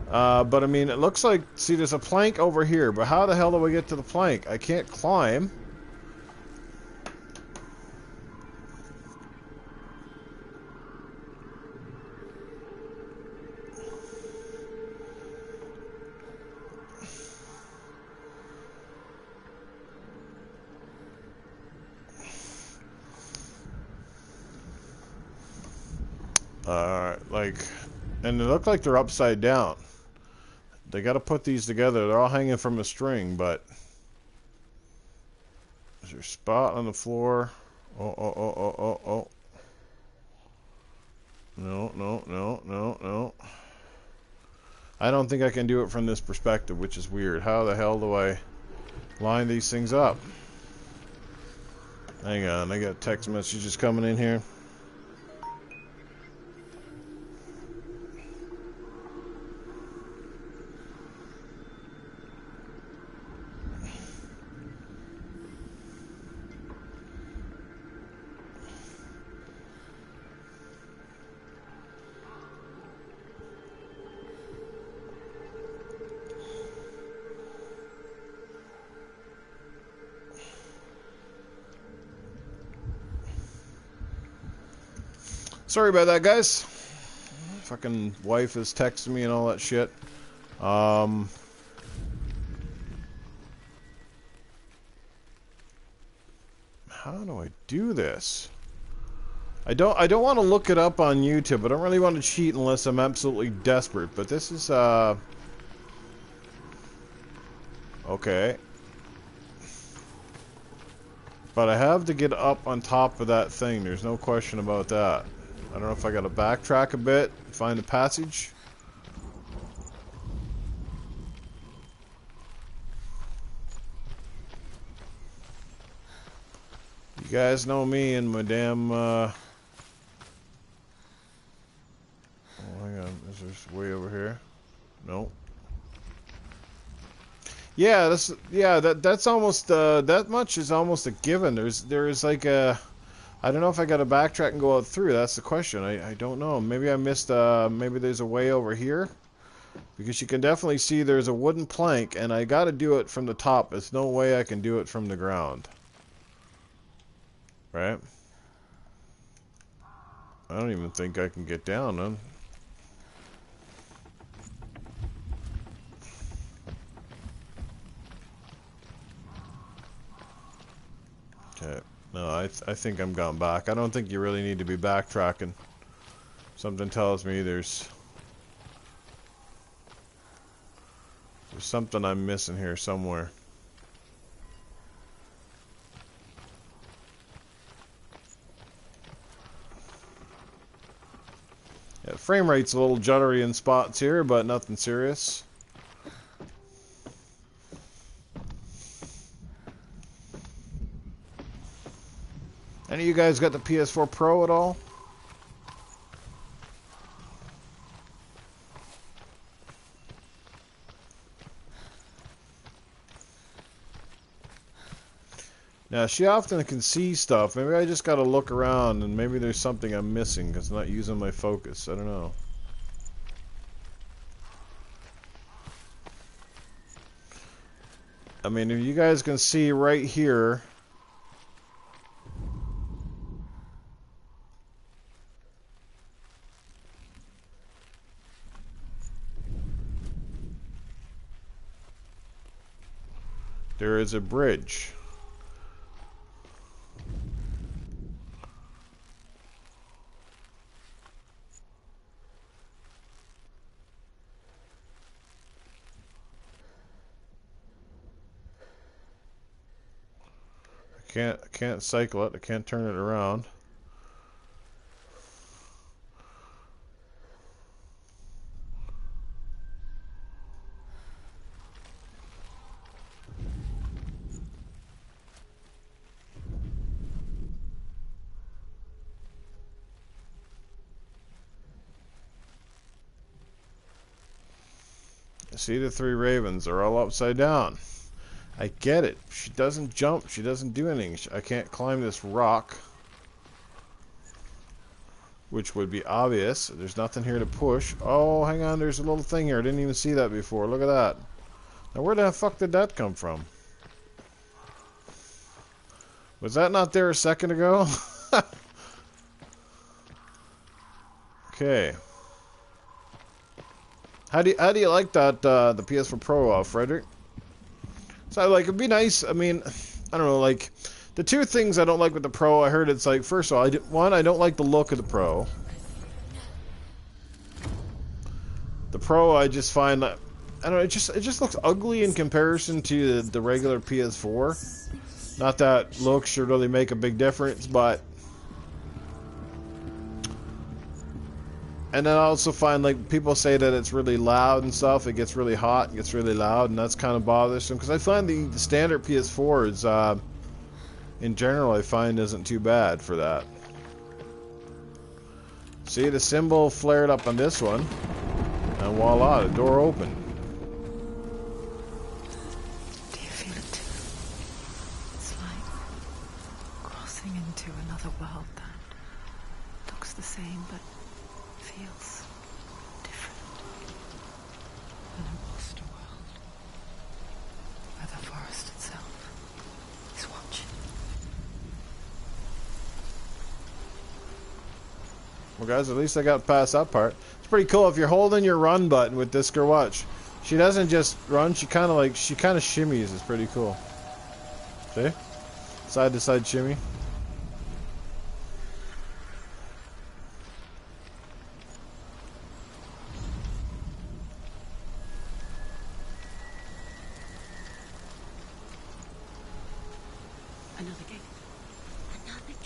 but I mean, it looks like, see, there's a plank over here, but how the hell do I get to the plank? I can't climb. Like, and they look like they're upside down. They got to put these together. They're all hanging from a string, but is there a spot on the floor? Oh. No. I don't think I can do it from this perspective, which is weird. How the hell do I line these things up? Hang on, I got text messages coming in here. Sorry about that, guys. Fucking wife is texting me and all that shit. How do I do this? I don't want to look it up on YouTube. I don't really want to cheat unless I'm absolutely desperate. But this is okay. But I have to get up on top of that thing. There's no question about that. I don't know if I gotta backtrack a bit, find the passage. You guys know me and my damn, oh, hang on, is there way over here? Nope. Yeah, that's almost, that much is almost a given. There is like a, I don't know if I got to backtrack and go out through. That's the question. I don't know. Maybe I missed, maybe there's a way over here. Because you can definitely see there's a wooden plank, and I got to do it from the top. There's no way I can do it from the ground. Right? I don't even think I can get down, then. Okay. No, I think I'm gone back. I don't think you really need to be backtracking. Something tells me there's something I'm missing here somewhere. Yeah, frame rate's a little juddery in spots here, but nothing serious. Any of you guys got the PS4 Pro at all? Now, she often can see stuff. Maybe I just gotta look around and maybe there's something I'm missing because I'm not using my focus. I don't know. I mean, if you guys can see right here, There is a bridge. I can't cycle it. I can't turn it around. See, the three ravens are all upside down. I get it. She doesn't jump. She doesn't do anything. I can't climb this rock, which would be obvious. There's nothing here to push. Oh, hang on. There's a little thing here. I didn't even see that before. Look at that. Now, where the fuck did that come from? Was that not there a second ago? Okay. How do you like that the PS4 Pro, Frederick? So like it'd be nice. I mean, I don't know. Like the two things I don't like with the Pro, I heard it's like first of all, one, I don't like the look of the Pro. The Pro, I just find that I don't know. It just looks ugly in comparison to the regular PS4. Not that looks should really make a big difference, but. And then I also find, like, people say that it's really loud and stuff. It gets really hot, it gets really loud, and that's kind of bothersome. Because I find the standard PS4 is, in general, I find isn't too bad for that. See, the symbol flared up on this one. And voila, the door opened. Do you feel it too? It's like crossing into another world that looks the same, but feels different. An imposter world where the forest itself is watching. Well, guys, at least I got past that part. It's pretty cool if you're holding your run button with this girl. Watch, she doesn't just run. She kind of shimmies. It's pretty cool. See, side to side shimmy.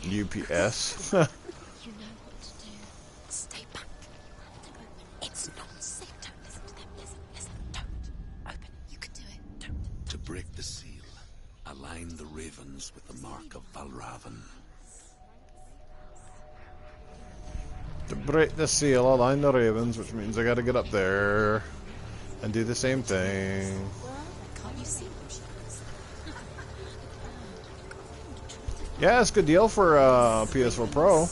UPS. You know what to do. Stay back. It's not safe. Don't listen to them. Listen. Don't. Open it. You can do it. Don't. To break the seal, align the ravens with the mark of Valravan. To break the seal, align the ravens, which means I gotta get up there and do the same thing. Can't you see them? Yeah, it's a good deal for PS4 Pro.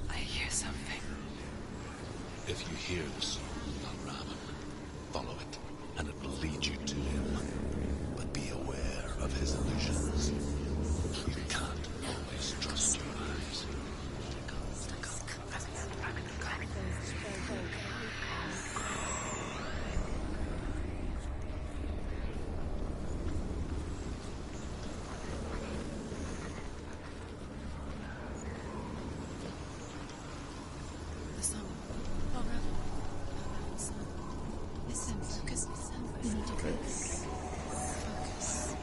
I hear something. If you hear the soul of Valravan, follow it, and it will lead you to him. But be aware of his illusions. You can't always trust your eyes. The sun. Listen, focus. You need to focus. Focus.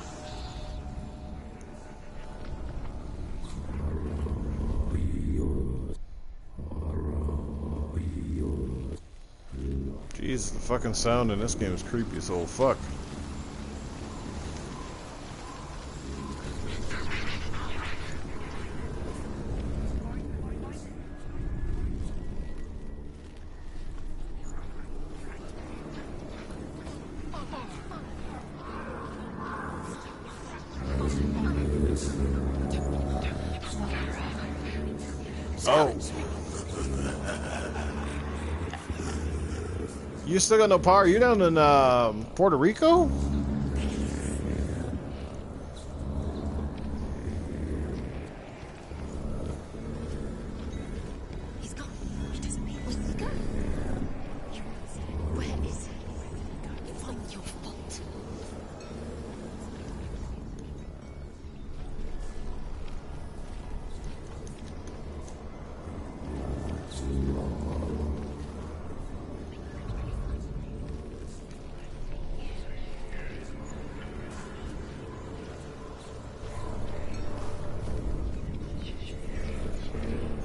Jeez, the fucking sound in this game is creepy as old fuck. Oh. You still got no power? You down in Puerto Rico?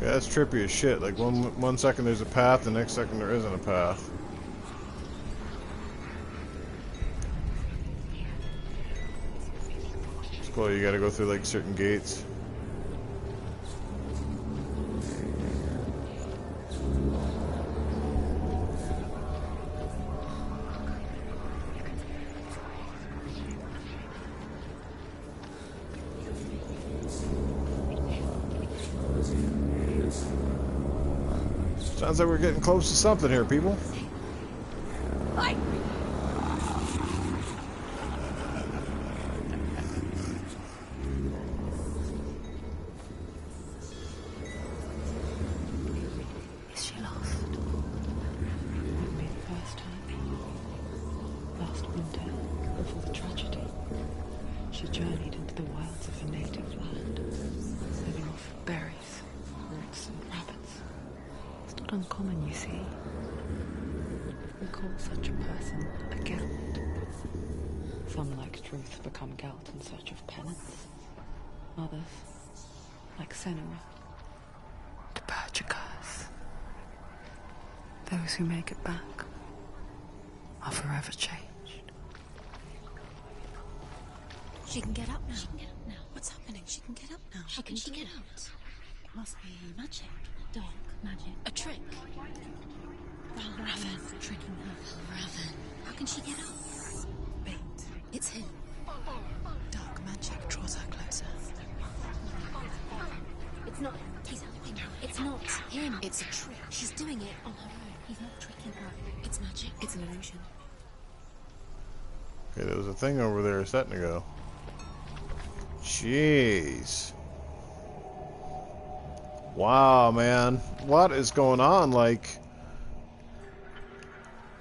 Yeah, that's trippy as shit. Like one second there's a path, the next second there isn't a path. It's cool, you gotta go through like certain gates. Sounds like we're getting close to something here, people. Is she lost? Won't be the first time. Last winter, before the tragedy, she journeyed into the wilds of her native land, living off berries, roots, and rabbits. It's not uncommon, you see. We call such a person a Gelt. Some, like Truth, become Gelt in search of penance. Others, like Senua, to purge a curse. Those who make it back are forever changed. She can get up now. She can get up now. What's happening? She can get up now. How can she get out? It must be magic. Dark magic. A trick. Raven tricking her. Raven. How can she get up? Bait. It's him. Dark magic draws her closer. It's not him. He's helping her. It's not him. It's a trick. She's doing it on her own. He's not tricking her. It's magic. It's an illusion. Okay, there was a thing over there a second ago. Jeez. Wow, man. What is going on? Like,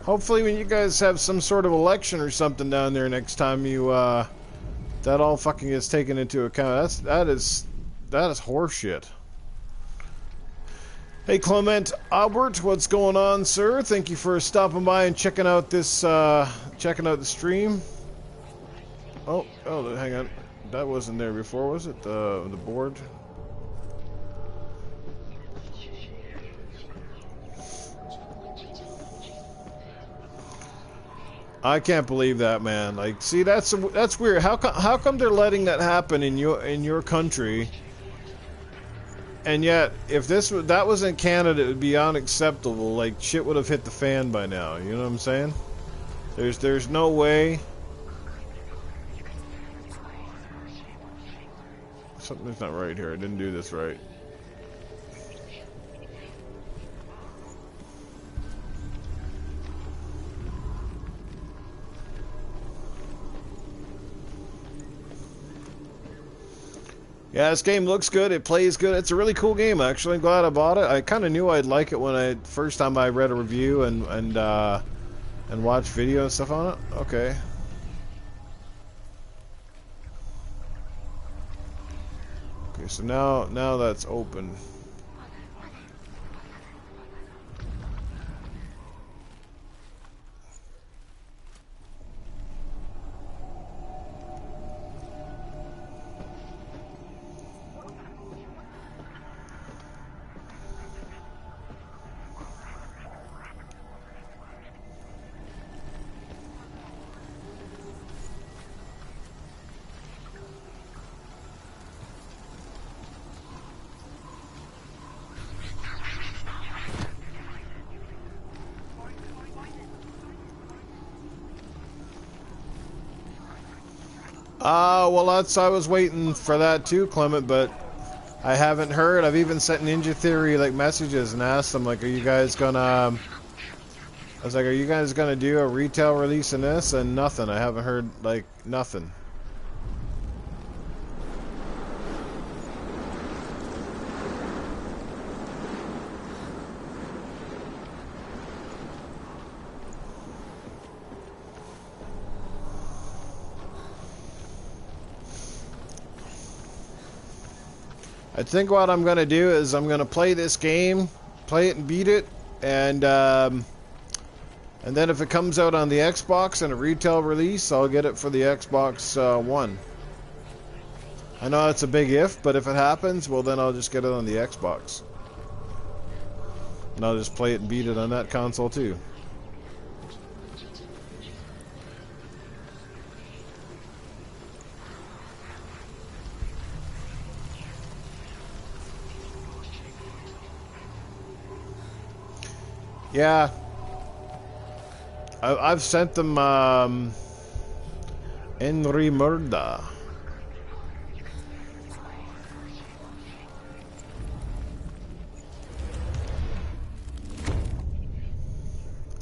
hopefully when you guys have some sort of election or something down there next time you, that all fucking gets taken into account. That is horseshit. Hey, Clement Albert, what's going on, sir? Thank you for stopping by and checking out this, checking out the stream. Oh, hang on. That wasn't there before, was it? The board? I can't believe that, man. Like, see, that's weird. How come they're letting that happen in your country? And yet, if that was in Canada, it would be unacceptable. Like, shit would have hit the fan by now. You know what I'm saying? There's no way. Something's not right here. I didn't do this right. Yeah, this game looks good. It plays good. It's a really cool game, actually. I'm glad I bought it. I kind of knew I'd like it when first time I read a review and watched video and stuff on it. Okay. Okay, so now that's open. Well, I was waiting for that too, Clement, but I haven't heard. I've even sent Ninja Theory like messages and asked them like, are you guys gonna? I was like, are you guys gonna do a retail release in this? And nothing. I haven't heard like nothing. I think what I'm gonna do is I'm gonna play this game, play it and beat it, and then if it comes out on the Xbox and a retail release, I'll get it for the Xbox One. I know it's a big if, but if it happens, well then I'll just get it on the Xbox. And I'll just play it and beat it on that console too. Yeah. I've sent them Henry Murda.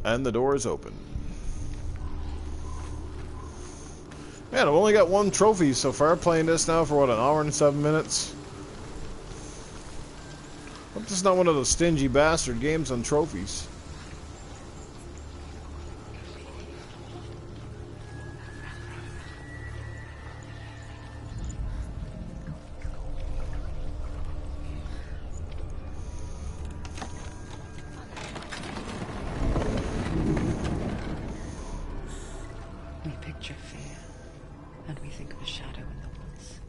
And the door is open. Man, I've only got 1 trophy so far, playing this now for what, an hour and 7 minutes? Hope this is not one of those stingy bastard games on trophies. We picture fear, and we think of a shadow in the woods.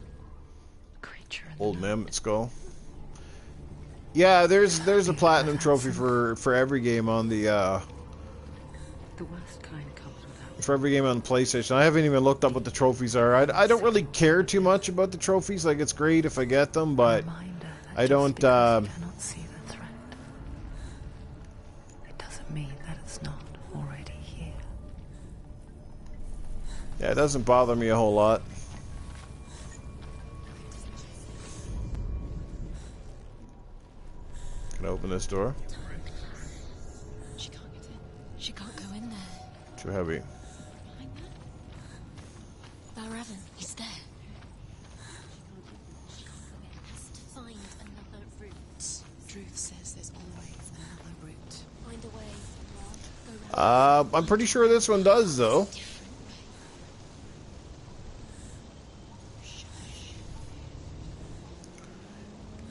A creature in the Old night. Mammoth Skull. Yeah, there's a platinum trophy for every game on the The worst kind comes without. for every game on the PlayStation. I haven't even looked up what the trophies are. I don't really care too much about the trophies. Like, it's great if I get them, but Reminder that I just don't. because you cannot see the threat, it doesn't mean that it's not already here. Yeah, it doesn't bother me a whole lot. Can I open this door? She can't get in. She can't go in there. Too heavy. Behind that? Baravan, he's there. She can't go in. Has to find another route. Truth says there's always another route. Find a way. Go round. I'm pretty sure this one does, though.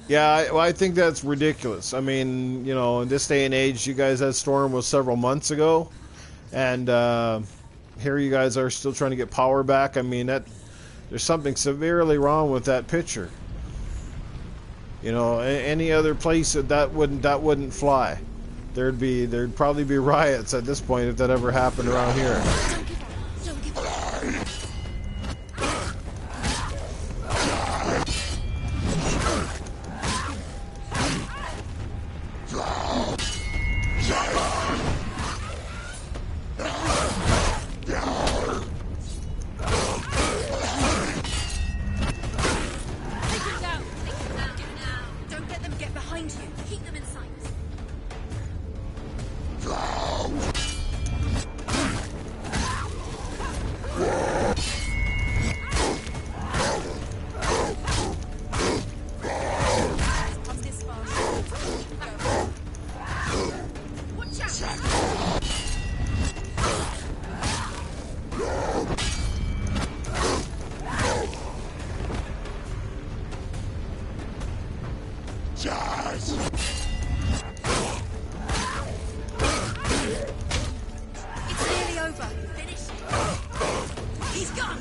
Yeah, I think that's ridiculous. I mean, you know, in this day and age, you guys, that storm was several months ago, and here you guys are still trying to get power back. I mean, there's something severely wrong with that picture. You know, any other place that wouldn't fly. There'd probably be riots at this point if that ever happened around here. Don't give up. Take him down. Don't let them get behind you. Keep them in sight. Come this far. Go. Watch out. It's nearly over. Finish it. He's gone.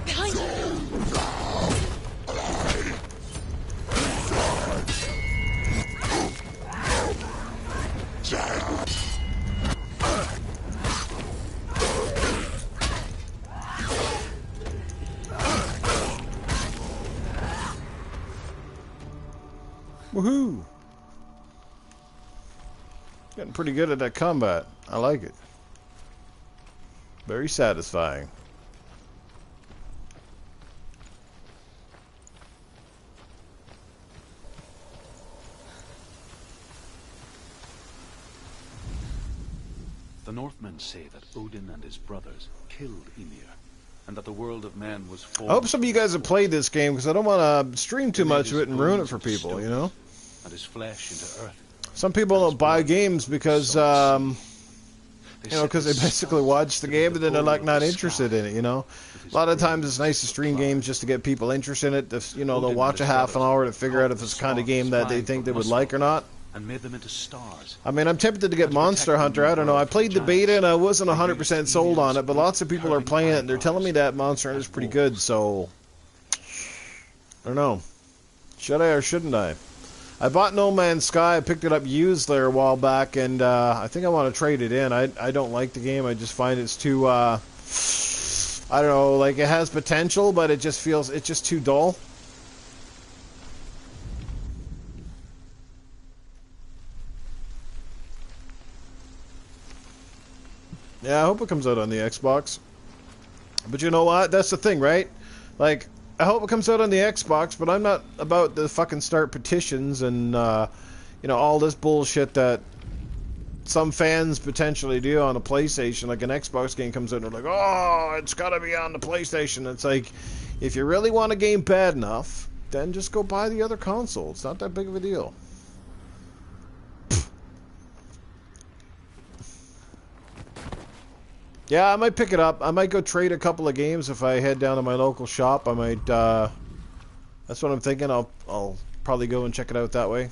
Behind you. Woohoo! Getting pretty good at that combat. I like it. Very satisfying. The Northmen say that Odin and his brothers killed Ymir, and that the world of men was formed. I hope some of you guys have played this game because I don't want to stream too much of it and ruin it for people, you know? And his flesh into earth. Some people don't buy games because, you know, because they basically watch the game and then they're like not interested in it, you know? A lot of times it's nice to stream games just to get people interested in it. You know, they'll watch a half an hour to figure out if it's the kind of game that they think they would like or not. and made them into stars. I mean, I'm tempted to get Monster Hunter. I don't know. I played the beta and I wasn't 100% sold on it, but lots of people are playing it and they're telling me that Monster Hunter is pretty good, so I don't know. Should I or shouldn't I? I bought No Man's Sky. I picked it up used there a while back, and I think I want to trade it in. I don't like the game. I just find it's too, I don't know, like it has potential, but it just feels, it's just too dull. Yeah, I hope it comes out on the Xbox. But you know what? That's the thing, right? Like, I hope it comes out on the Xbox, but I'm not about to fucking start petitions and, you know, all this bullshit that some fans potentially do on a PlayStation. Like, an Xbox game comes out and they're like, oh, it's gotta be on the PlayStation. It's like, if you really want a game bad enough, then just go buy the other console. It's not that big of a deal. Yeah, I might pick it up. I might go trade a couple of games if I head down to my local shop. I might, that's what I'm thinking. I'll probably go and check it out that way.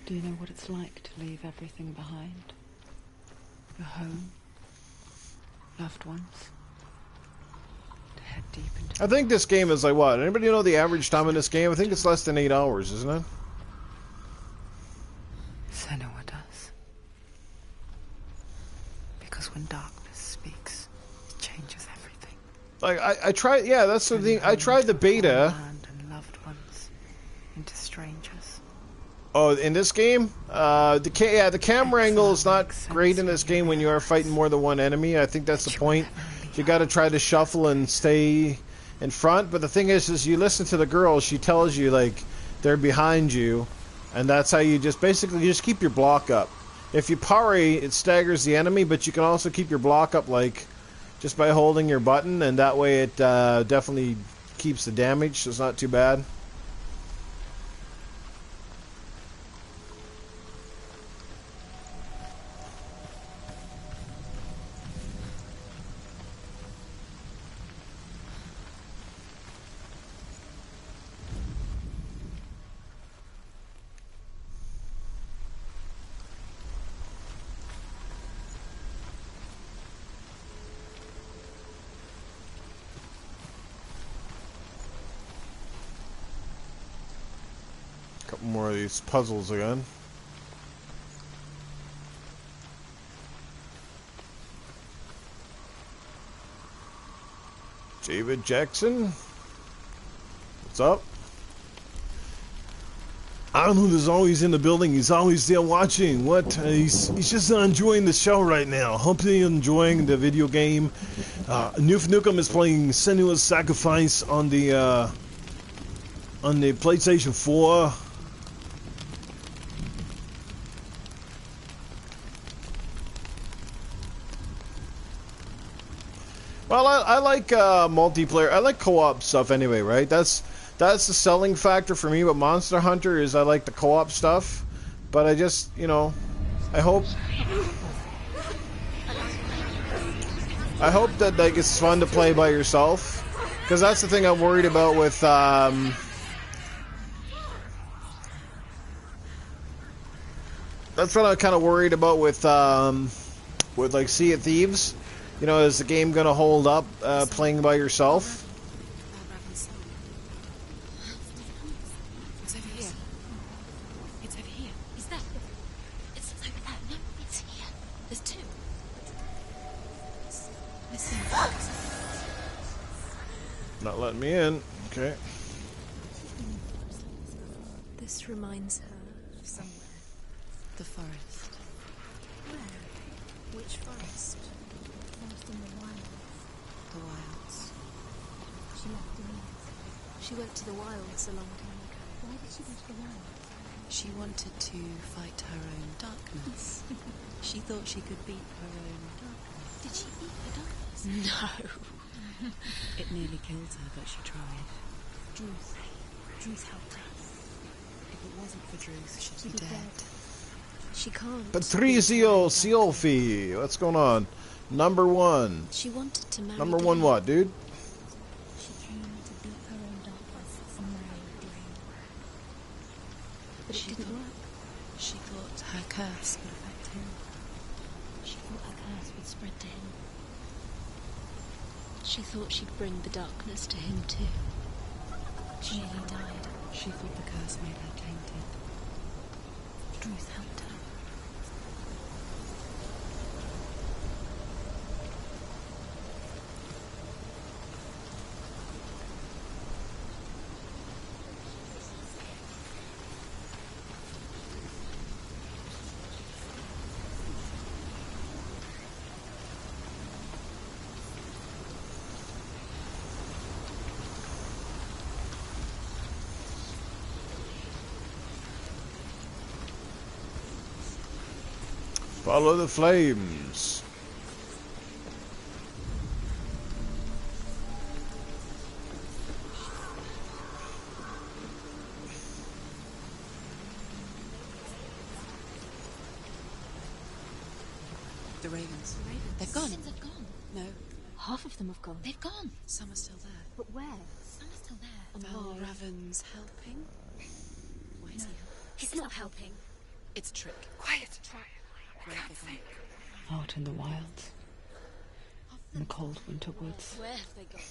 Do you know what it's like to leave everything behind? Your home, loved ones, to head deep into... I think this game is like what? Anybody know the average time in this game? I think it's less than 8 hours, isn't it? Senua does. Because when darkness speaks, it changes everything. Like, I tried, yeah, that's the thing. I tried the beta. And loved ones into strangers. Oh, in this game? The camera angle is not great in this game when you are fighting more than one enemy. I think that's the point. You gotta try to shuffle and stay in front. But the thing is you listen to the girl, she tells you, like, they're behind you. And that's how you just, basically, you just keep your block up. If you parry, it staggers the enemy, but you can also keep your block up, like, just by holding your button, and that way it definitely keeps the damage, so it's not too bad. Couple more of these puzzles again. David Jackson, what's up? Arnold is always in the building. He's always there watching. What? He's just enjoying the show right now. Hopefully enjoying the video game. Newf Nukem is playing Senua's Sacrifice on the PlayStation 4. Well, I like multiplayer. I like co-op stuff anyway, right? That's the selling factor for me with Monster Hunter is I like the co-op stuff. But I just, you know, I hope that, like, it's fun to play by yourself. Because that's the thing I'm worried about with that's what I'm kind of worried about with like Sea of Thieves. You know, is the game going to hold up playing by yourself? It's over here. It's over here. Is that? It's over there. No, it's here. There's two. Listen. Not letting me in. Okay. This reminds her of somewhere. The forest. Where? Which forest? Forest in the wilds. The wilds. She left the wilds. She went to the wilds a long time ago. Why did she go to the wilds? She wanted to fight her own darkness. She thought she could beat her own darkness. Did she beat the darkness? No. It nearly killed her, but she tried. Druth helped her. If it wasn't for Druth, she'd be dead. She can't. Patrizio Ciolfi, what's going on? Number one. She wanted to marry Number one what, dude? She came to beat her own darkness and marry Dane. But it didn't work. She thought her curse would affect him. She thought her curse would spread to him. She thought she'd bring the darkness to him too. She nearly died. She thought the curse made her tainted. Truth helped her. Follow the flames. The ravens. They've gone. They've gone. No, Half of them have gone. They've gone. some are still there. But where? Some are still there. And Val why? Raven's helping? Why is No, he? he's not helping. It's a trick. Quiet. Where have they gone? Out in the wilds. In the cold winter woods. Where have they gone?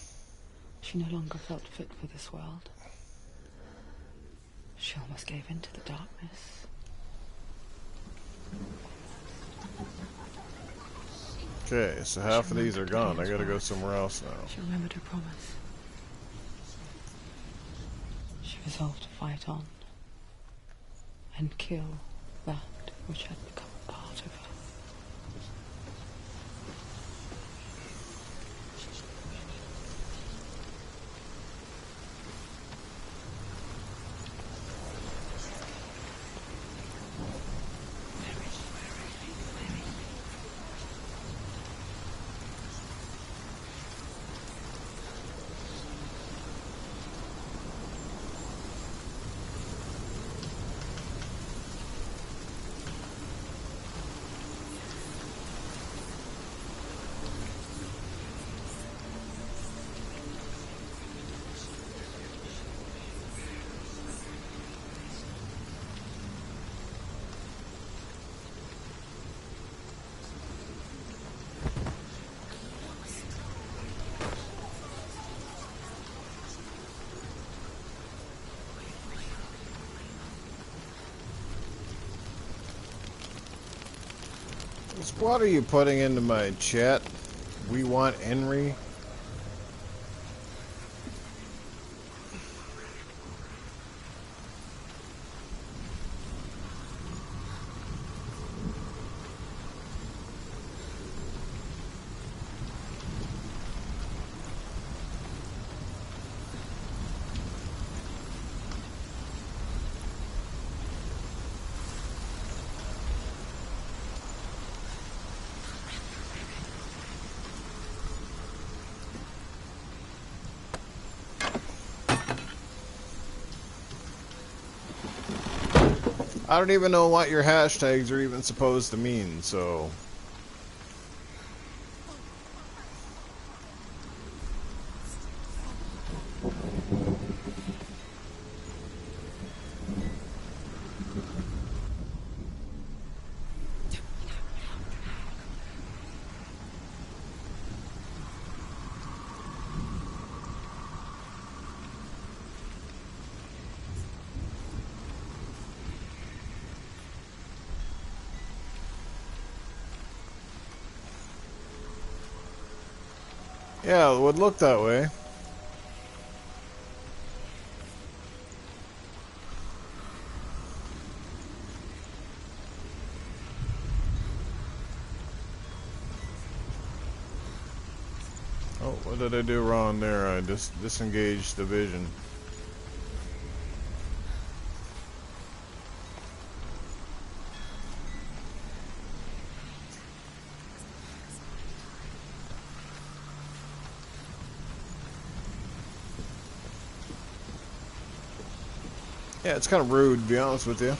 She no longer felt fit for this world. She almost gave in to the darkness. Okay, so half of these are gone. I gotta go somewhere else now. She remembered her promise. She resolved to fight on and kill that which had become a part of her. What are you putting into my chat? We want Henry. I don't even know what your hashtags are even supposed to mean, so... Yeah, it would look that way. Oh, what did I do wrong there? I just disengaged the vision. Yeah, it's kind of rude, to be honest with you.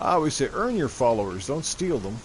I always say earn your followers, don't steal them.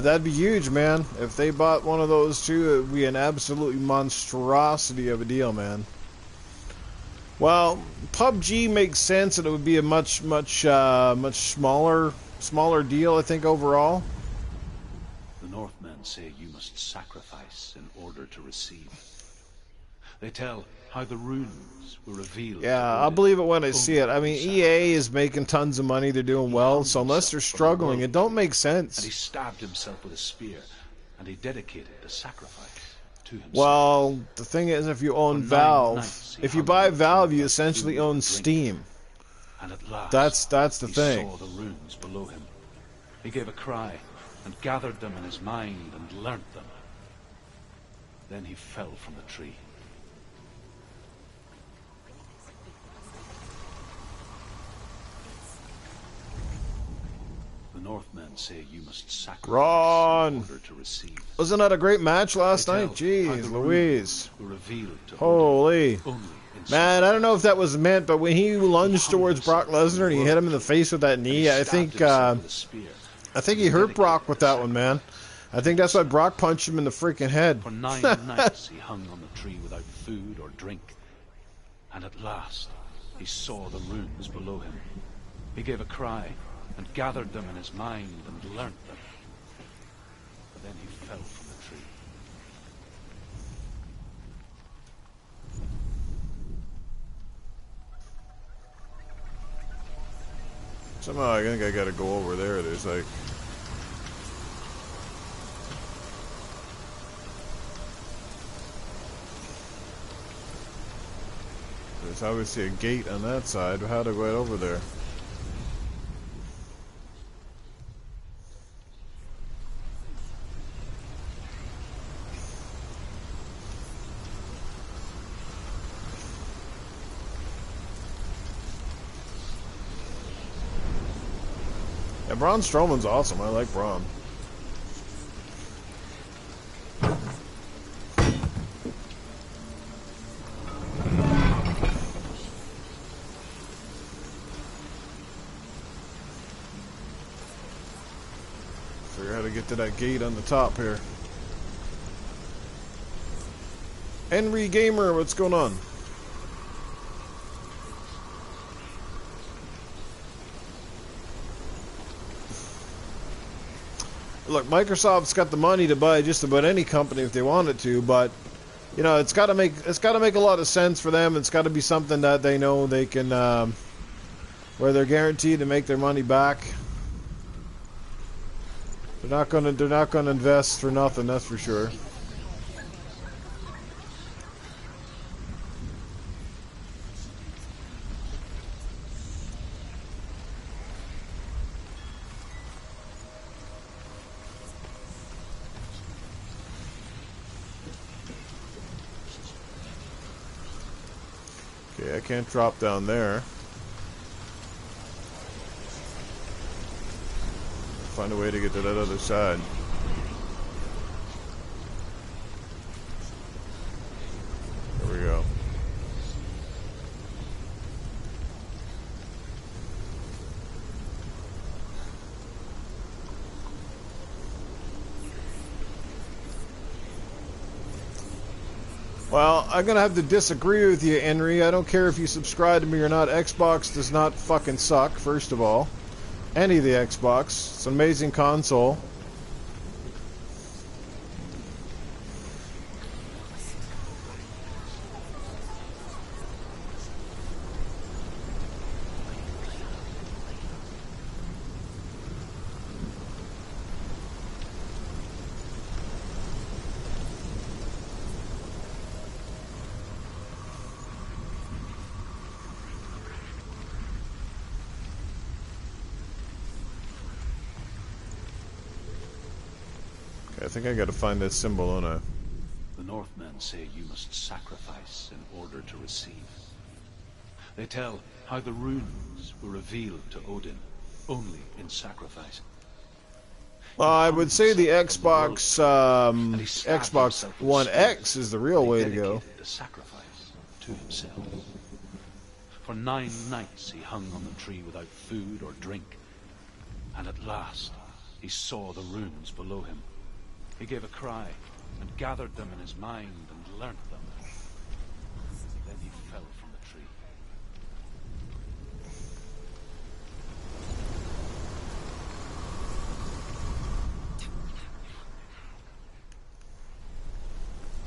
That'd be huge, man. If they bought one of those too, it would be an absolutely monstrosity of a deal, man. Well, PUBG makes sense, and it would be a much smaller deal, I think, overall. The Northmen say you must sacrifice in order to receive. They tell how the runes were revealed. Yeah, I'll believe it when I see it. I mean, EA is making tons of money. They're doing well, so unless they're struggling, it don't make And he sense. stabbed himself with a spear, and he dedicated the sacrifice to himself. Well, the thing is, if you own For 9 Valve, nights he if you hung buy on the Valve, tree you without essentially food or own drink. Steam. And at last, That's the he thing. saw the runes below him. He gave a cry and gathered them in his mind and learnt them. Then he fell from the tree. The Northmen say you must sacrifice Ron! in order to receive. Wasn't that a great match last They night? tell how Jeez the Louise. runes were revealed to Holy. Odin only in Man, I don't know if that was meant, but when he lunged towards Brock Lesnar and he hit him in the face with that And he knee, I stabbed think himself with a spear. he hurt Brock with that one, man. I think that's why Brock punched him in the freaking head. For 9 nights he hung on the tree without food or drink. And at last, he saw the runes below him. He gave a cry and gathered them in his mind and learnt them. But then he fell from the tree. Somehow I think I gotta go over there. There's like... There's obviously a gate on that side. How do I get over there? Yeah, Braun Strowman's awesome. I like Braun. Figure out how to get to that gate on the top here. Henry Gamer, what's going on? Look, Microsoft's got the money to buy just about any company if they wanted to, but you know, it's got to make a lot of sense for them. It's got to be something that they know they can, where they're guaranteed to make their money back. They're not gonna invest for nothing, that's for sure. Okay, I can't drop down there. Find a way to get to that other side. There we go. Well, I'm gonna have to disagree with you, Henry. I don't care if you subscribe to me or not. Xbox does not fucking suck, first of all. Any of the Xbox. It's an amazing console. think I gotta find that symbol, don't I? The Northmen say you must sacrifice in order to receive. They tell how the runes were revealed to Odin only in sacrifice. Well, I would say the Xbox And he stabbed Xbox himself with One spears. X is the real He way to go. dedicated the sacrifice to himself. For 9 nights he hung on the tree without food or drink. And at last he saw the runes below him. He gave a cry and gathered them in his mind and learnt them. Then he fell from the tree.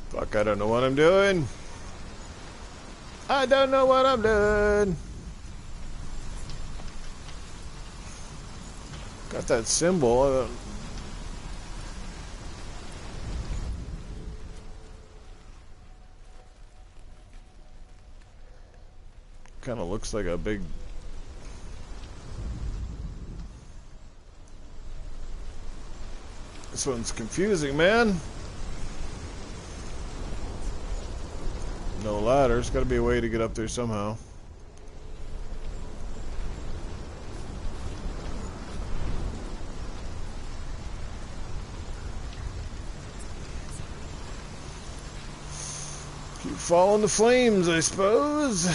Fuck, I don't know what I'm doing. I don't know what I'm doing. Got that symbol. Kind of looks like a big... This one's confusing, man. No ladder. There's got to be a way to get up there somehow. Keep following the flames, I suppose.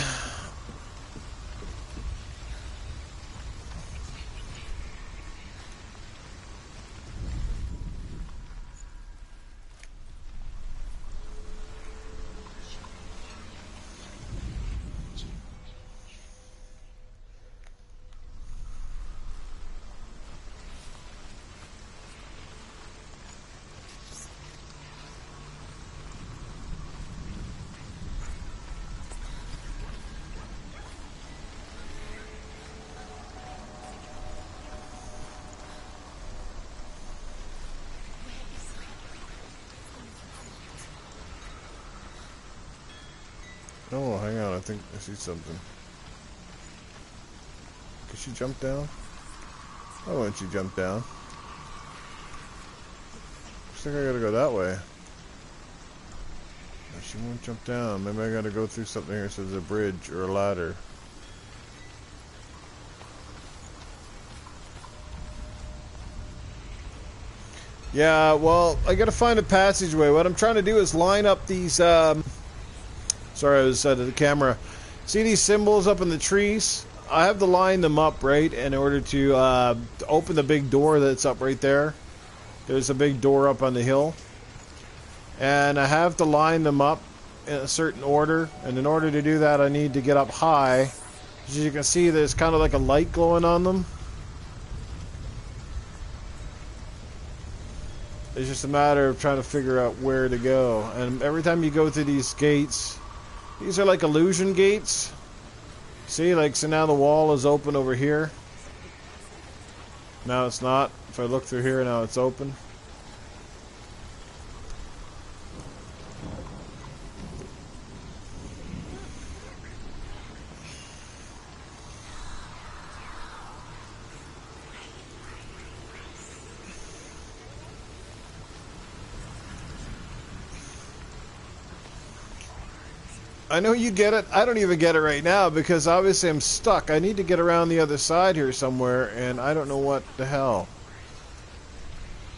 Oh, hang on. I think I see something. Could she jump down? Why won't she jump down? Looks like I gotta go that way. No, she won't jump down. Maybe I gotta go through something here so there's a bridge or a ladder. Yeah, well, I gotta find a passageway. What I'm trying to do is line up these, sorry, I was out of the camera. See these symbols up in the trees? I have to line them up, right, in order to open the big door that's up right there. There's a big door up on the hill. And I have to line them up in a certain order. And in order to do that, I need to get up high. As you can see, there's kind of like a light glowing on them. It's just a matter of trying to figure out where to go. And every time you go through these gates, these are like illusion gates. See, like, so now the wall is open over here. Now it's not. If I look through here, now it's open. I know you get it. I don't even get it right now because obviously I'm stuck. I need to get around the other side here somewhere, and I don't know what the hell.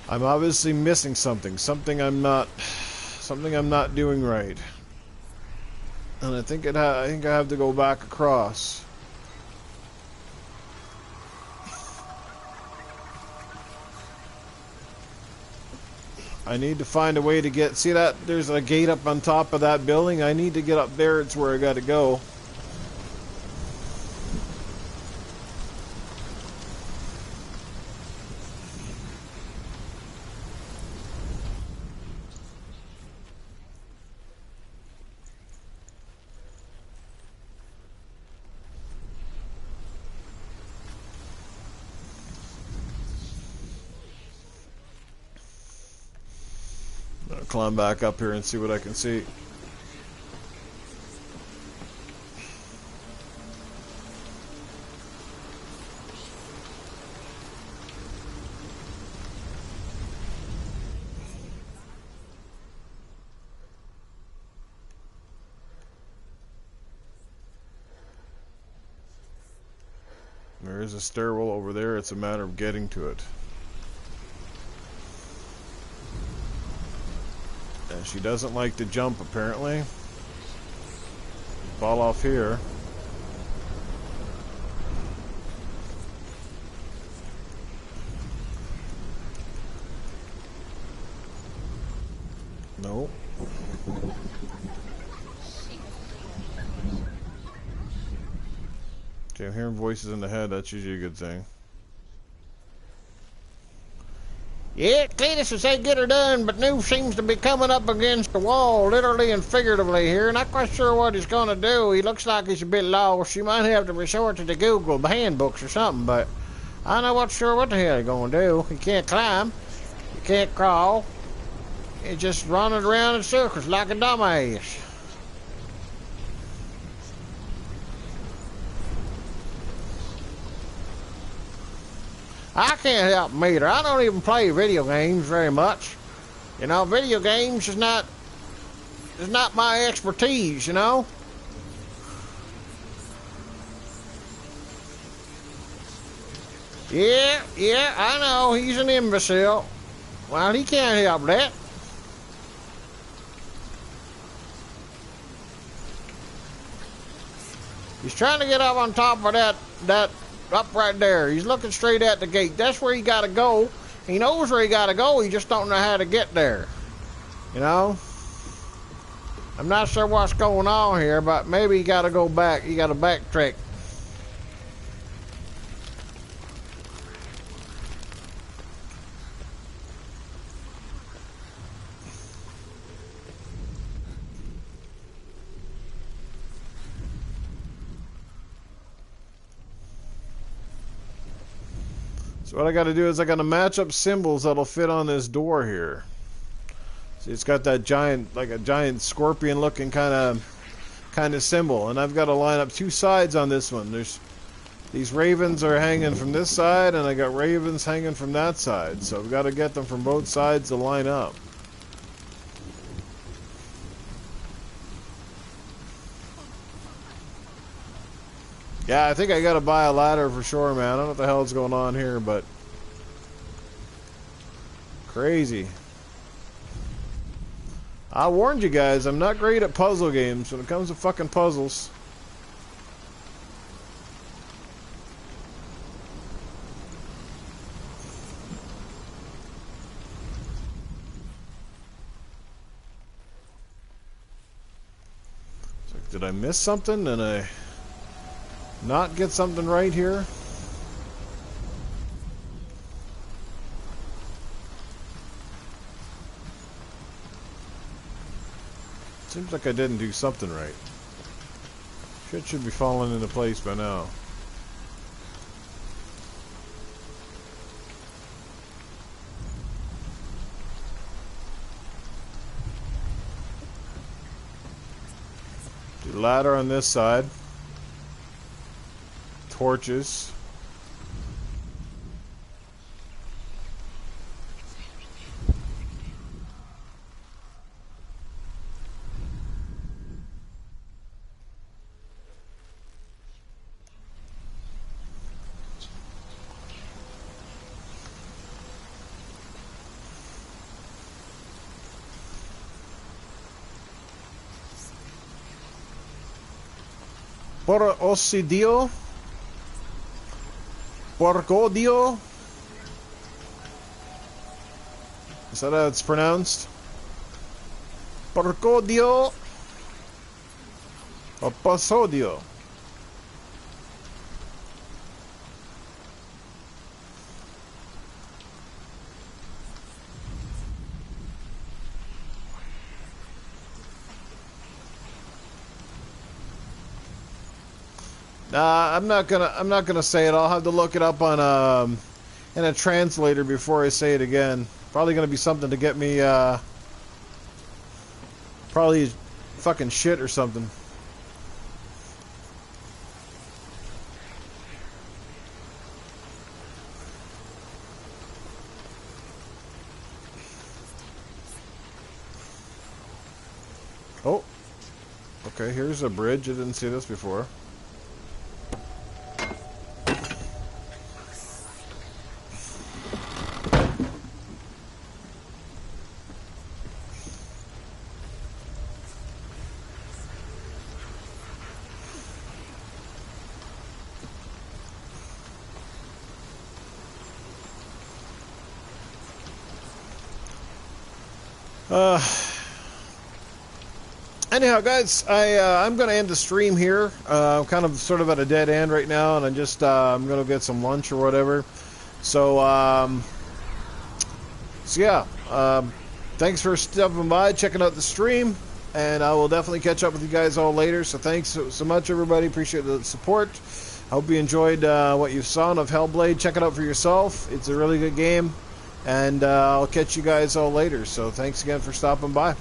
I'm obviously missing something. Something I'm not doing right. And I think I have to go back across. I need to find a way to get... See that? There's a gate up on top of that building. I need to get up there. It's where I got to go. I'll climb back up here and see what I can see. There is a stairwell over there. It's a matter of getting to it. And she doesn't like to jump, apparently. Fall off here. No. Okay, I'm hearing voices in the head. That's usually a good thing. Yeah, Cletus is say good or done, but Newf seems to be coming up against the wall, literally and figuratively here. Not quite sure what he's going to do. He looks like he's a bit lost. You might have to resort to the Google handbooks or something, but I'm not sure what the hell he's going to do. He can't climb. He can't crawl. He's just running around in circles like a dumbass. I can't help him either. I don't even play video games very much. You know, video games is not my expertise, you know? Yeah, I know, he's an imbecile. Well, he can't help that. He's trying to get up on top of that up right there. He's looking straight at the gate. That's where he gotta go. He knows where he gotta go, he just don't know how to get there. You know? I'm not sure what's going on here, but maybe he gotta go back. He gotta backtrack. So what I got to do is I got to match up symbols that'll fit on this door here. See, it's got that giant, like a giant scorpion-looking kind of symbol, and I've got to line up two sides on this one. There's these ravens are hanging from this side, and I got ravens hanging from that side. So I've got to get them from both sides to line up. Yeah, I think I gotta buy a ladder for sure, man. I don't know what the hell is going on here, but crazy. I warned you guys, I'm not great at puzzle games when it comes to fucking puzzles. It's like, did I miss something? Did I not get something right here? Seems like I didn't do something right. Shit should be falling into place by now. Do ladder on this side. Torches. Por Osidio. Porcodio? Is that how it's pronounced? Porcodio? Or Posodio? I'm not gonna say it. I'll have to look it up on in a translator before I say it again. Probably gonna be something to get me probably fucking shit or something. Oh, okay. Here's a bridge. I didn't see this before. Anyhow, guys, I'm going to end the stream here. I'm kind of sort of at a dead end right now, and I'm just I'm going to get some lunch or whatever. So, yeah. Thanks for stopping by, checking out the stream, and I will definitely catch up with you guys all later. So thanks so much, everybody. Appreciate the support. Hope you enjoyed what you saw of Hellblade. Check it out for yourself. It's a really good game, and I'll catch you guys all later. So thanks again for stopping by.